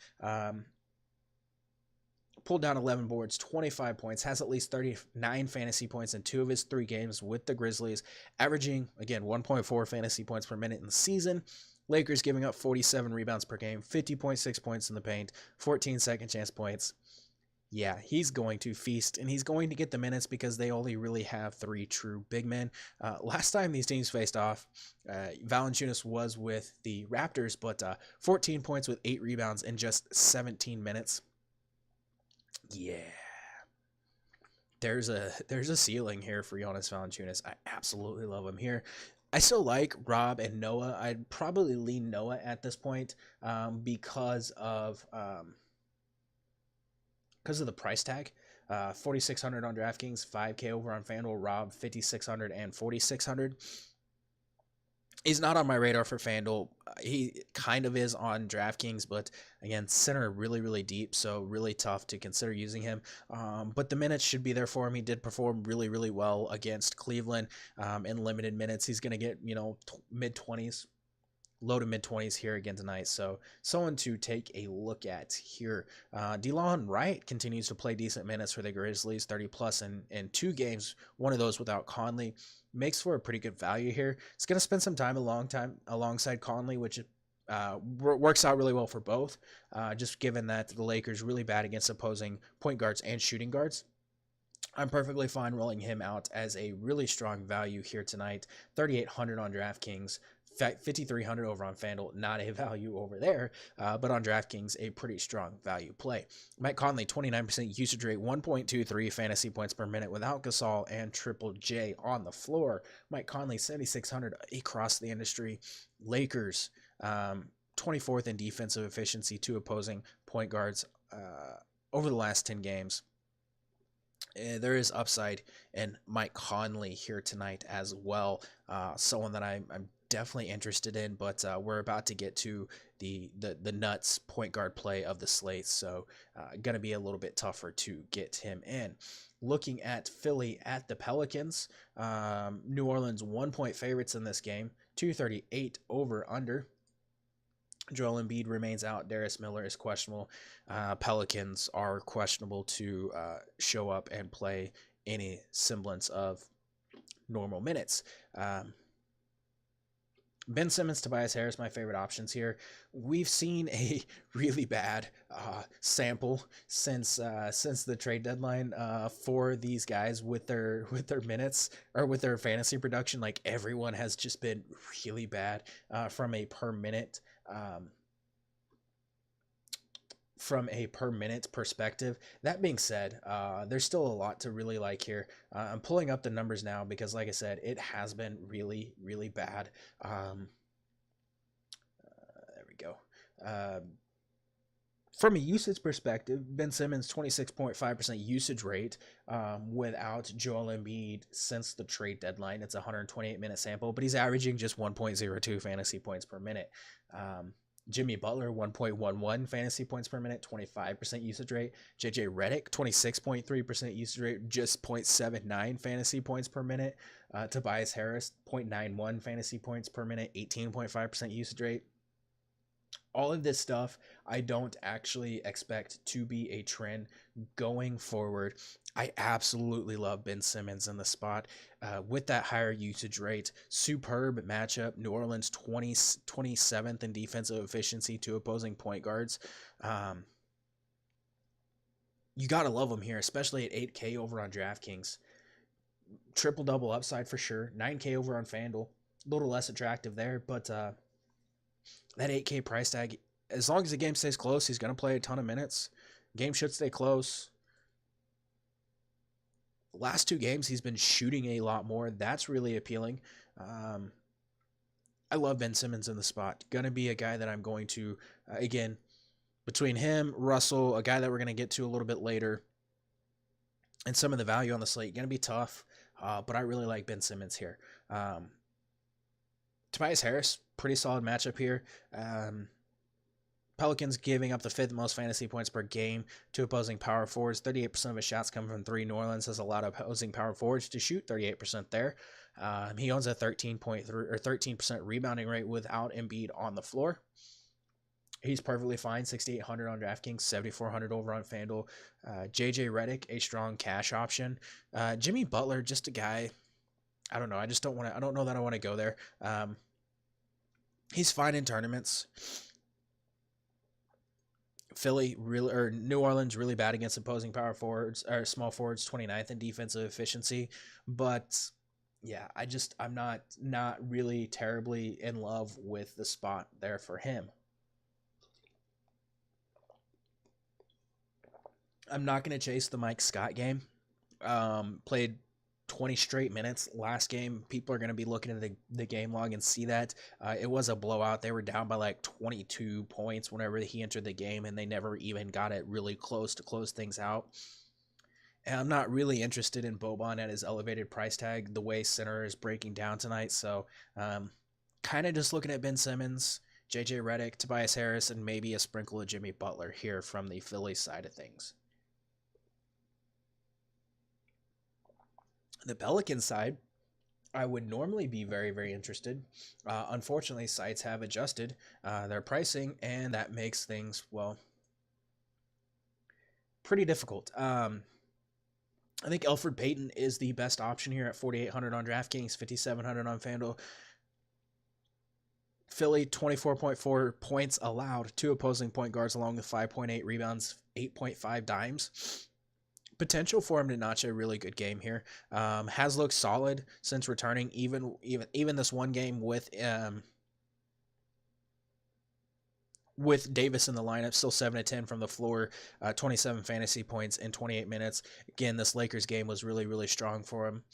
Pulled down 11 boards, 25 points, has at least 39 fantasy points in 2 of his 3 games with the Grizzlies, averaging, again, 1.4 fantasy points per minute in the season. Lakers giving up 47 rebounds per game, 50.6 points in the paint, 14 second chance points. Yeah, he's going to feast, and he's going to get the minutes because they only really have 3 true big men. Last time these teams faced off, Valanciunas was with the Raptors, but 14 points with 8 rebounds in just 17 minutes. Yeah. There's a ceiling here for Jonas Valanciunas. I absolutely love him here. I still like Rob and Noah. I'd probably lean Noah at this point because of the price tag. 4,600 on DraftKings, 5K over on FanDuel. Rob, 5,600 and 4,600. He's not on my radar for FanDuel. He kind of is on DraftKings, but again, center really, really deep, so really tough to consider using him. But the minutes should be there for him. He did perform really, really well against Cleveland in limited minutes. He's going to get, mid-20s, low to mid-20s here again tonight. So someone to take a look at here. DeLon Wright continues to play decent minutes for the Grizzlies, 30-plus in 2 games, one of those without Conley. Makes for a pretty good value here. It's going to spend some time alongside Conley, which works out really well for both, just given that the Lakers really bad against opposing point guards and shooting guards. I'm perfectly fine rolling him out as a really strong value here tonight. 3,800 on DraftKings, 5,300 over on FanDuel, not a value over there, but on DraftKings, a pretty strong value play. Mike Conley, 29% usage rate, 1.23 fantasy points per minute without Gasol and Triple J on the floor. Mike Conley, 7,600 across the industry. Lakers, 24th in defensive efficiency to opposing point guards over the last 10 games. There is upside in Mike Conley here tonight as well. Someone that I'm definitely interested in, but we're about to get to the nuts point guard play of the slate, so gonna be a little bit tougher to get him in. Looking at Philly at the Pelicans, New Orleans 1-point favorites in this game, 238 over under. Joel Embiid remains out. Darius Miller is questionable. Pelicans are questionable to show up and play any semblance of normal minutes. Ben Simmons, Tobias Harris, my favorite options here. We've seen a really bad sample since the trade deadline for these guys with their minutes or with their fantasy production. Like, everyone has just been really bad from a per minute perspective. That being said, there's still a lot to really like here. I'm pulling up the numbers now because, like I said, it has been really, really bad. There we go. From a usage perspective, Ben Simmons 26.5% usage rate without Joel Embiid since the trade deadline. It's a 128-minute sample, but he's averaging just 1.02 fantasy points per minute. Jimmy Butler, 1.11 fantasy points per minute, 25% usage rate. JJ Redick, 26.3% usage rate, just 0.79 fantasy points per minute. Tobias Harris, 0.91 fantasy points per minute, 18.5% usage rate. All of this stuff I don't actually expect to be a trend going forward. I absolutely love Ben Simmons in the spot with that higher usage rate. Superb matchup. New Orleans 27th in defensive efficiency to opposing point guards. You got to love them here, especially at 8K over on DraftKings. Triple-double upside for sure. 9K over on FanDuel. A little less attractive there, but that 8K price tag, as long as the game stays close, he's going to play a ton of minutes. Game should stay close. Last 2 games, he's been shooting a lot more. That's really appealing. I love Ben Simmons in the spot. Going to be a guy that I'm going to, again, between him, Russell, a guy that we're going to get to a little bit later, and some of the value on the slate, going to be tough, but I really like Ben Simmons here. Tobias Harris, pretty solid matchup here. Pelicans giving up the 5th most fantasy points per game to opposing power forwards. 38% of his shots come from 3. New Orleans has a lot of opposing power forwards to shoot, 38% there. He owns a 13% rebounding rate without Embiid on the floor. He's perfectly fine. 6,800 on DraftKings, 7,400 over on FanDuel. JJ Redick, a strong cash option. Jimmy Butler, just a guy. I don't know. I don't know that I want to go there. He's fine in tournaments. New Orleans really bad against opposing power forwards or small forwards, 29th in defensive efficiency. But yeah, I'm not really terribly in love with the spot there for him. I'm not going to chase the Mike Scott game. Played 20 straight minutes last game. People are going to be looking at the game log and see that. It was a blowout. They were down by like 22 points whenever he entered the game, and they never even got it really close to close things out. And I'm not really interested in Boban at his elevated price tag, the way center is breaking down tonight. So kind of just looking at Ben Simmons, JJ Redick, Tobias Harris, and maybe a sprinkle of Jimmy Butler here from the Phillies side of things. The Pelicans side, I would normally be very, very interested. Unfortunately, sites have adjusted their pricing, and that makes things, well, pretty difficult. I think Elfrid Payton is the best option here at 4,800 on DraftKings, 5,700 on FanDuel. Philly, 24.4 points allowed, 2 opposing point guards along with 5.8 rebounds, 8.5 dimes. Potential for him to notch a really good game here. Has looked solid since returning, even this one game with Davis in the lineup, still 7 of 10 from the floor, 27 fantasy points in 28 minutes. Again, this Lakers game was really, really strong for him.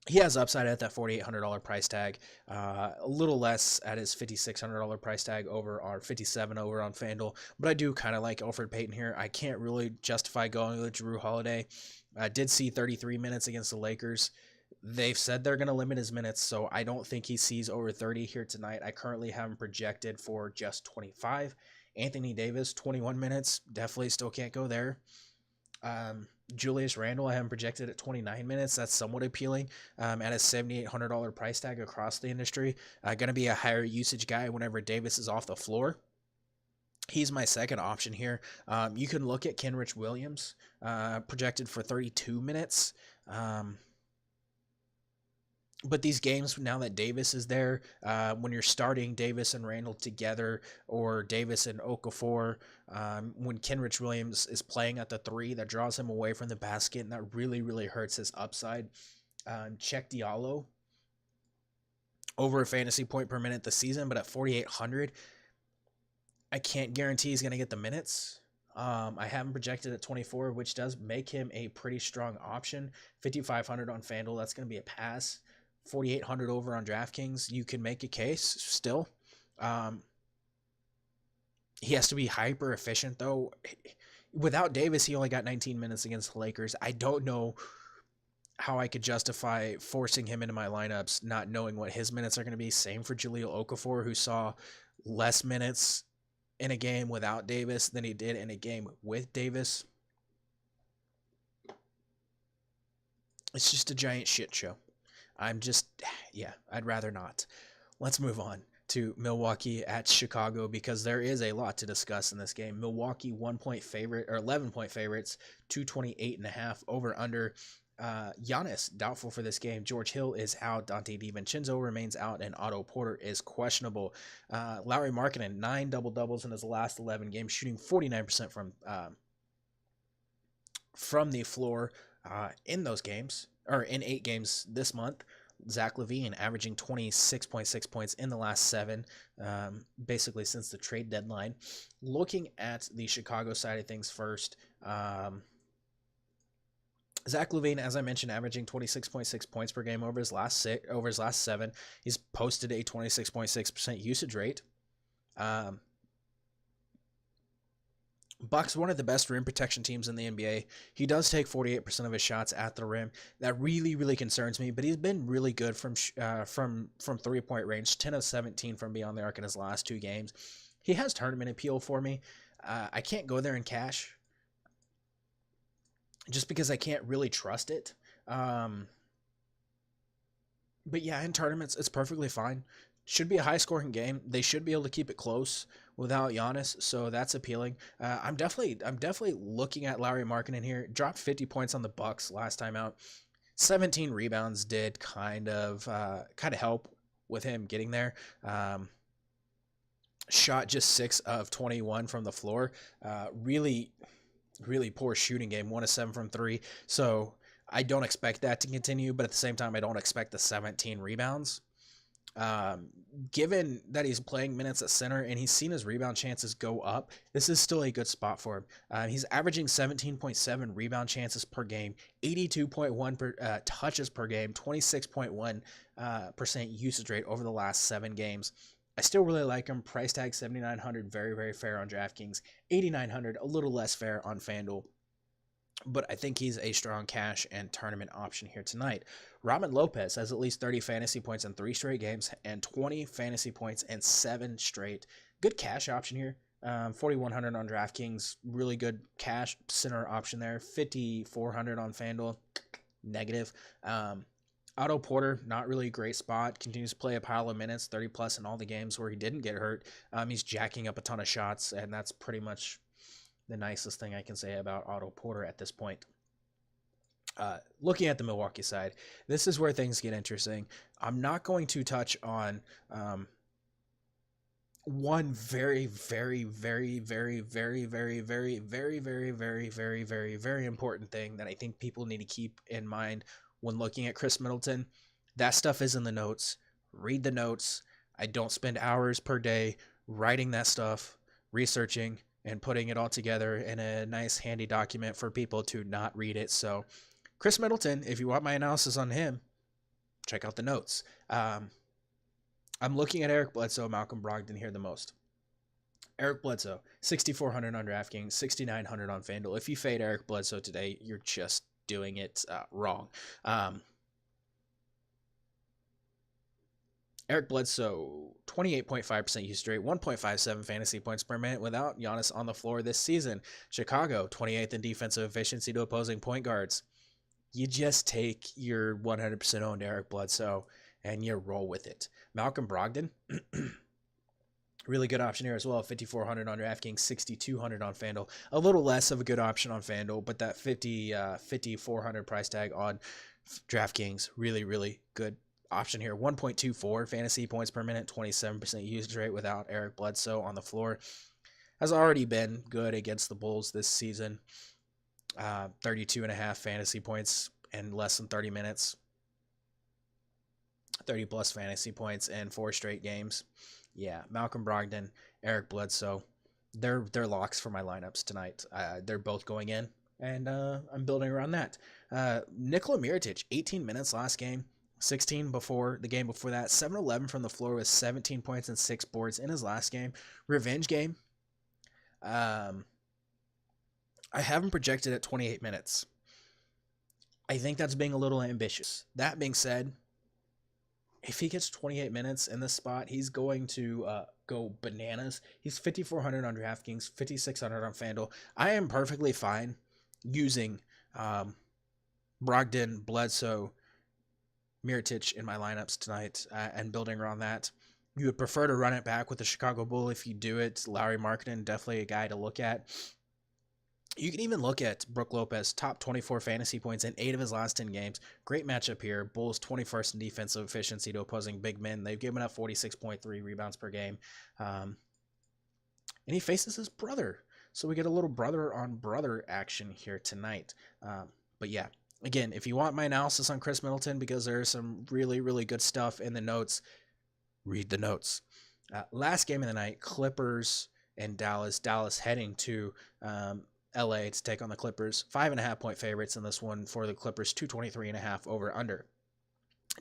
He has upside at that $4,800 price tag, a little less at his $5,600 price tag over our $5,700 over on FanDuel. But I do kind of like Elfrid Payton here. I can't really justify going with Jrue Holiday. I did see 33 minutes against the Lakers. They've said they're going to limit his minutes, so I don't think he sees over 30 here tonight. I currently have him projected for just 25. Anthony Davis, 21 minutes. Definitely still can't go there. Julius Randle, I have him projected at 29 minutes. That's somewhat appealing at a $7,800 price tag across the industry. Going to be a higher usage guy whenever Davis is off the floor. He's my second option here. You can look at Kenrich Williams, projected for 32 minutes. But these games, now that Davis is there, when you're starting Davis and Randall together, or Davis and Okafor, when Kenrich Williams is playing at the 3, that draws him away from the basket, and that really, really hurts his upside. Check Diallo, over a fantasy point per minute this season, but at 4,800, I can't guarantee he's going to get the minutes. I have him projected at 24, which does make him a pretty strong option. 5,500 on FanDuel, that's going to be a pass. 4,800 over on DraftKings, you can make a case still. He has to be hyper efficient, though. Without Davis, he only got 19 minutes against the Lakers. I don't know how I could justify forcing him into my lineups, not knowing what his minutes are going to be. Same for Jahlil Okafor, who saw less minutes in a game without Davis than he did in a game with Davis. It's just a giant shit show. I'd rather not. Let's move on to Milwaukee at Chicago, because there is a lot to discuss in this game. Milwaukee 1-point favorite, or 11-point favorites, 228.5 over under. Giannis doubtful for this game. George Hill is out. Dante DiVincenzo remains out, and Otto Porter is questionable. Lauri Markkanen, 9 double-doubles in his last 11 games, shooting 49% from the floor in those games, or in 8 games this month. Zach LaVine averaging 26.6 points in the last 7, basically since the trade deadline. Looking at the Chicago side of things first, Zach LaVine, as I mentioned, averaging 26.6 points per game over his last 7. He's posted a 26.6% usage rate. Bucks, one of the best rim protection teams in the NBA. He does take 48% of his shots at the rim. That really, really concerns me, but he's been really good from 3-point range, 10 of 17 from beyond the arc in his last 2 games. He has tournament appeal for me. I can't go there in cash just because I can't really trust it. But yeah, in tournaments, it's perfectly fine. Should be a high-scoring game. They should be able to keep it close without Giannis, so that's appealing. I'm definitely looking at Lauri Markkanen here. Dropped 50 points on the Bucks last time out. 17 rebounds did kind of help with him getting there. Shot just 6 of 21 from the floor. Really, really poor shooting game. 1 of 7 from 3. So I don't expect that to continue, but at the same time, I don't expect the 17 rebounds. Given that he's playing minutes at center and he's seen his rebound chances go up, this is still a good spot for him. He's averaging 17.7 rebound chances per game, 82.1 touches per game, 26.1% usage rate over the last 7 games. I still really like him. Price tag $7,900, very, very fair on DraftKings. $8,900, a little less fair on FanDuel. but I think he's a strong cash and tournament option here tonight. Robin Lopez has at least 30 fantasy points in 3 straight games and 20 fantasy points in 7 straight. Good cash option here. 4,100 on DraftKings, really good cash center option there. 5,400 on FanDuel, negative. Otto Porter, not really a great spot. Continues to play a pile of minutes, 30 plus in all the games where he didn't get hurt. He's jacking up a ton of shots, and that's pretty much the nicest thing I can say about Otto Porter at this point. Looking at the Milwaukee side, this is where things get interesting. I'm not going to touch on one very, very, very, very, very, very, very, very, very, very, very, very, very important thing that I think people need to keep in mind when looking at Chris Middleton. That stuff is in the notes. Read the notes. I don't spend hours per day writing that stuff, researching, and putting it all together in a nice handy document for people to not read it. So Chris Middleton, if you want my analysis on him, check out the notes. I'm looking at Eric Bledsoe, Malcolm Brogdon here the most. Eric Bledsoe, 6,400 on DraftKings, 6,900 on FanDuel. If you fade Eric Bledsoe today, you're just doing it wrong. Eric Bledsoe, 28.5% usage rate, 1.57 fantasy points per minute without Giannis on the floor this season. Chicago, 28th in defensive efficiency to opposing point guards. You just take your 100% owned Eric Bledsoe and you roll with it. Malcolm Brogdon, really good option here as well. 5,400 on DraftKings, 6,200 on FanDuel. A little less of a good option on FanDuel, but that 5,400 price tag on DraftKings, really, really good option here. 1.24 fantasy points per minute, 27% usage rate without Eric Bledsoe on the floor. Has already been good against the Bulls this season. 32.5 fantasy points in less than 30 minutes. 30 plus fantasy points in 4 straight games. Yeah, Malcolm Brogdon, Eric Bledsoe, they're locks for my lineups tonight. They're both going in, and I'm building around that. Nikola Mirotic, 18 minutes last game, 16 before the game before that, 7-11 from the floor with 17 points and 6 boards in his last game. Revenge game. I have him projected at 28 minutes. I think that's being a little ambitious. That being said, if he gets 28 minutes in this spot, he's going to go bananas. He's 5,400 on DraftKings, 5,600 on FanDuel. I am perfectly fine using Brogdon, Bledsoe, Mirotic in my lineups tonight and building around that. You would prefer to run it back with the Chicago Bull. If you do it, Lauri Markkanen, definitely a guy to look at. You can even look at Brook Lopez, top 24 fantasy points in 8 of his last 10 games. Great matchup here. Bulls 21st in defensive efficiency to opposing big men. They've given up 46.3 rebounds per game. And he faces his brother. So we get a little brother on brother action here tonight. But yeah, again, if you want my analysis on Chris Middleton, because there's some really, really good stuff in the notes, read the notes. Last game of the night, Clippers and Dallas. Dallas heading to LA to take on the Clippers. 5.5 point favorites in this one for the Clippers. 223.5 over under.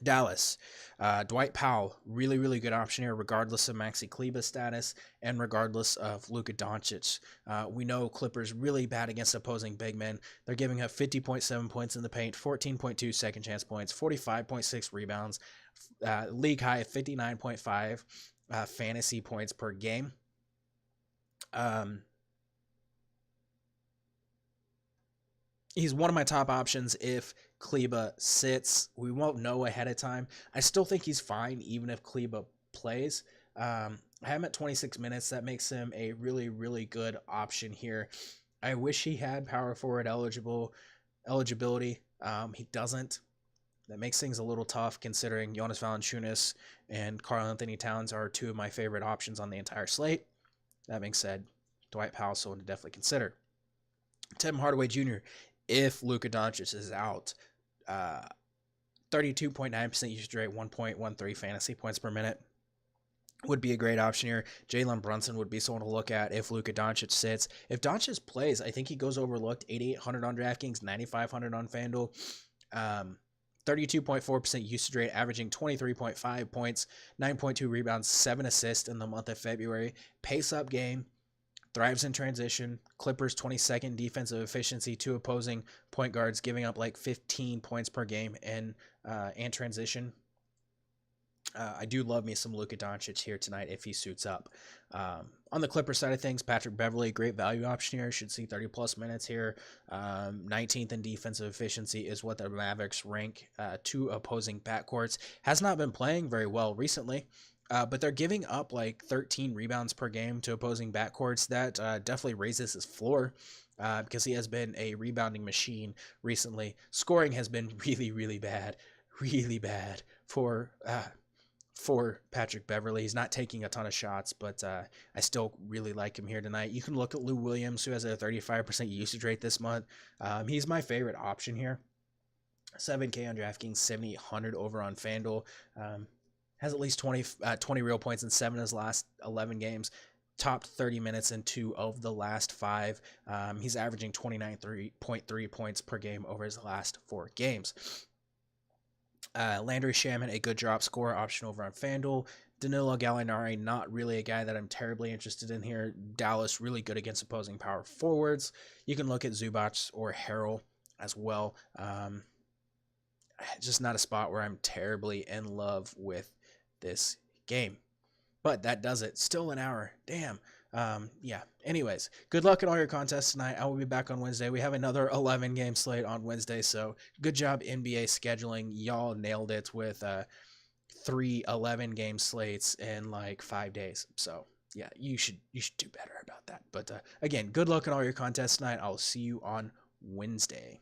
Dallas, Dwight Powell, really, really good option here, regardless of Maxi Kleber's status and regardless of Luka Doncic. We know Clippers really bad against opposing big men. They're giving up 50.7 points in the paint, 14.2 second chance points, 45.6 rebounds, league high of 59.5 fantasy points per game. He's one of my top options if Kleber sits. We won't know ahead of time. I still think he's fine even if Kleber plays. I have him at 26 minutes. That makes him a really, really good option here. I wish he had power forward eligibility. He doesn't. That makes things a little tough considering Jonas Valanciunas and Karl-Anthony Towns are 2 of my favorite options on the entire slate. That being said, Dwight Powell, someone to definitely consider. Tim Hardaway Jr., if Luka Doncic is out, 32.9% usage rate, 1.13 fantasy points per minute would be a great option here. Jalen Brunson would be someone to look at if Luka Doncic sits. If Doncic plays, I think he goes overlooked. 8,800 on DraftKings, 9,500 on FanDuel. 32.4% usage rate, averaging 23.5 points, 9.2 rebounds, 7 assists in the month of February. Pace up game. thrives in transition. Clippers 22nd defensive efficiency to opposing point guards, giving up like 15 points per game in and transition. I do love me some Luka Doncic here tonight if he suits up. On the Clipper side of things, Patrick Beverley, great value option here. Should see 30-plus minutes here. 19th in defensive efficiency is what the Mavericks rank to opposing backcourts. Has not been playing very well recently, but they're giving up like 13 rebounds per game to opposing backcourts. That definitely raises his floor. Because he has been a rebounding machine recently. Scoring has been really bad for Patrick Beverley. He's not taking a ton of shots, but I still really like him here tonight. You can look at Lou Williams, who has a 35% usage rate this month. He's my favorite option here. 7K on DraftKings, 7,800 over on FanDuel. Has at least 20 real points in 7 of his last 11 games. Topped 30 minutes in 2 of the last 5. He's averaging 29.3 points per game over his last 4 games. Landry Shamet, a good drop score option over on FanDuel. Danilo Gallinari, not really a guy that I'm terribly interested in here. Dallas, really good against opposing power forwards. You can look at Zubac or Harrell as well. Just not a spot where I'm terribly in love with this game. But that does it. Still an hour. Damn. Yeah. Anyways, good luck in all your contests tonight. I will be back on Wednesday. We have another 11-game slate on Wednesday, so good job NBA scheduling. Y'all nailed it with 3 11-game slates in like 5 days. So yeah, you should do better about that. But again, good luck in all your contests tonight. I'll see you on Wednesday.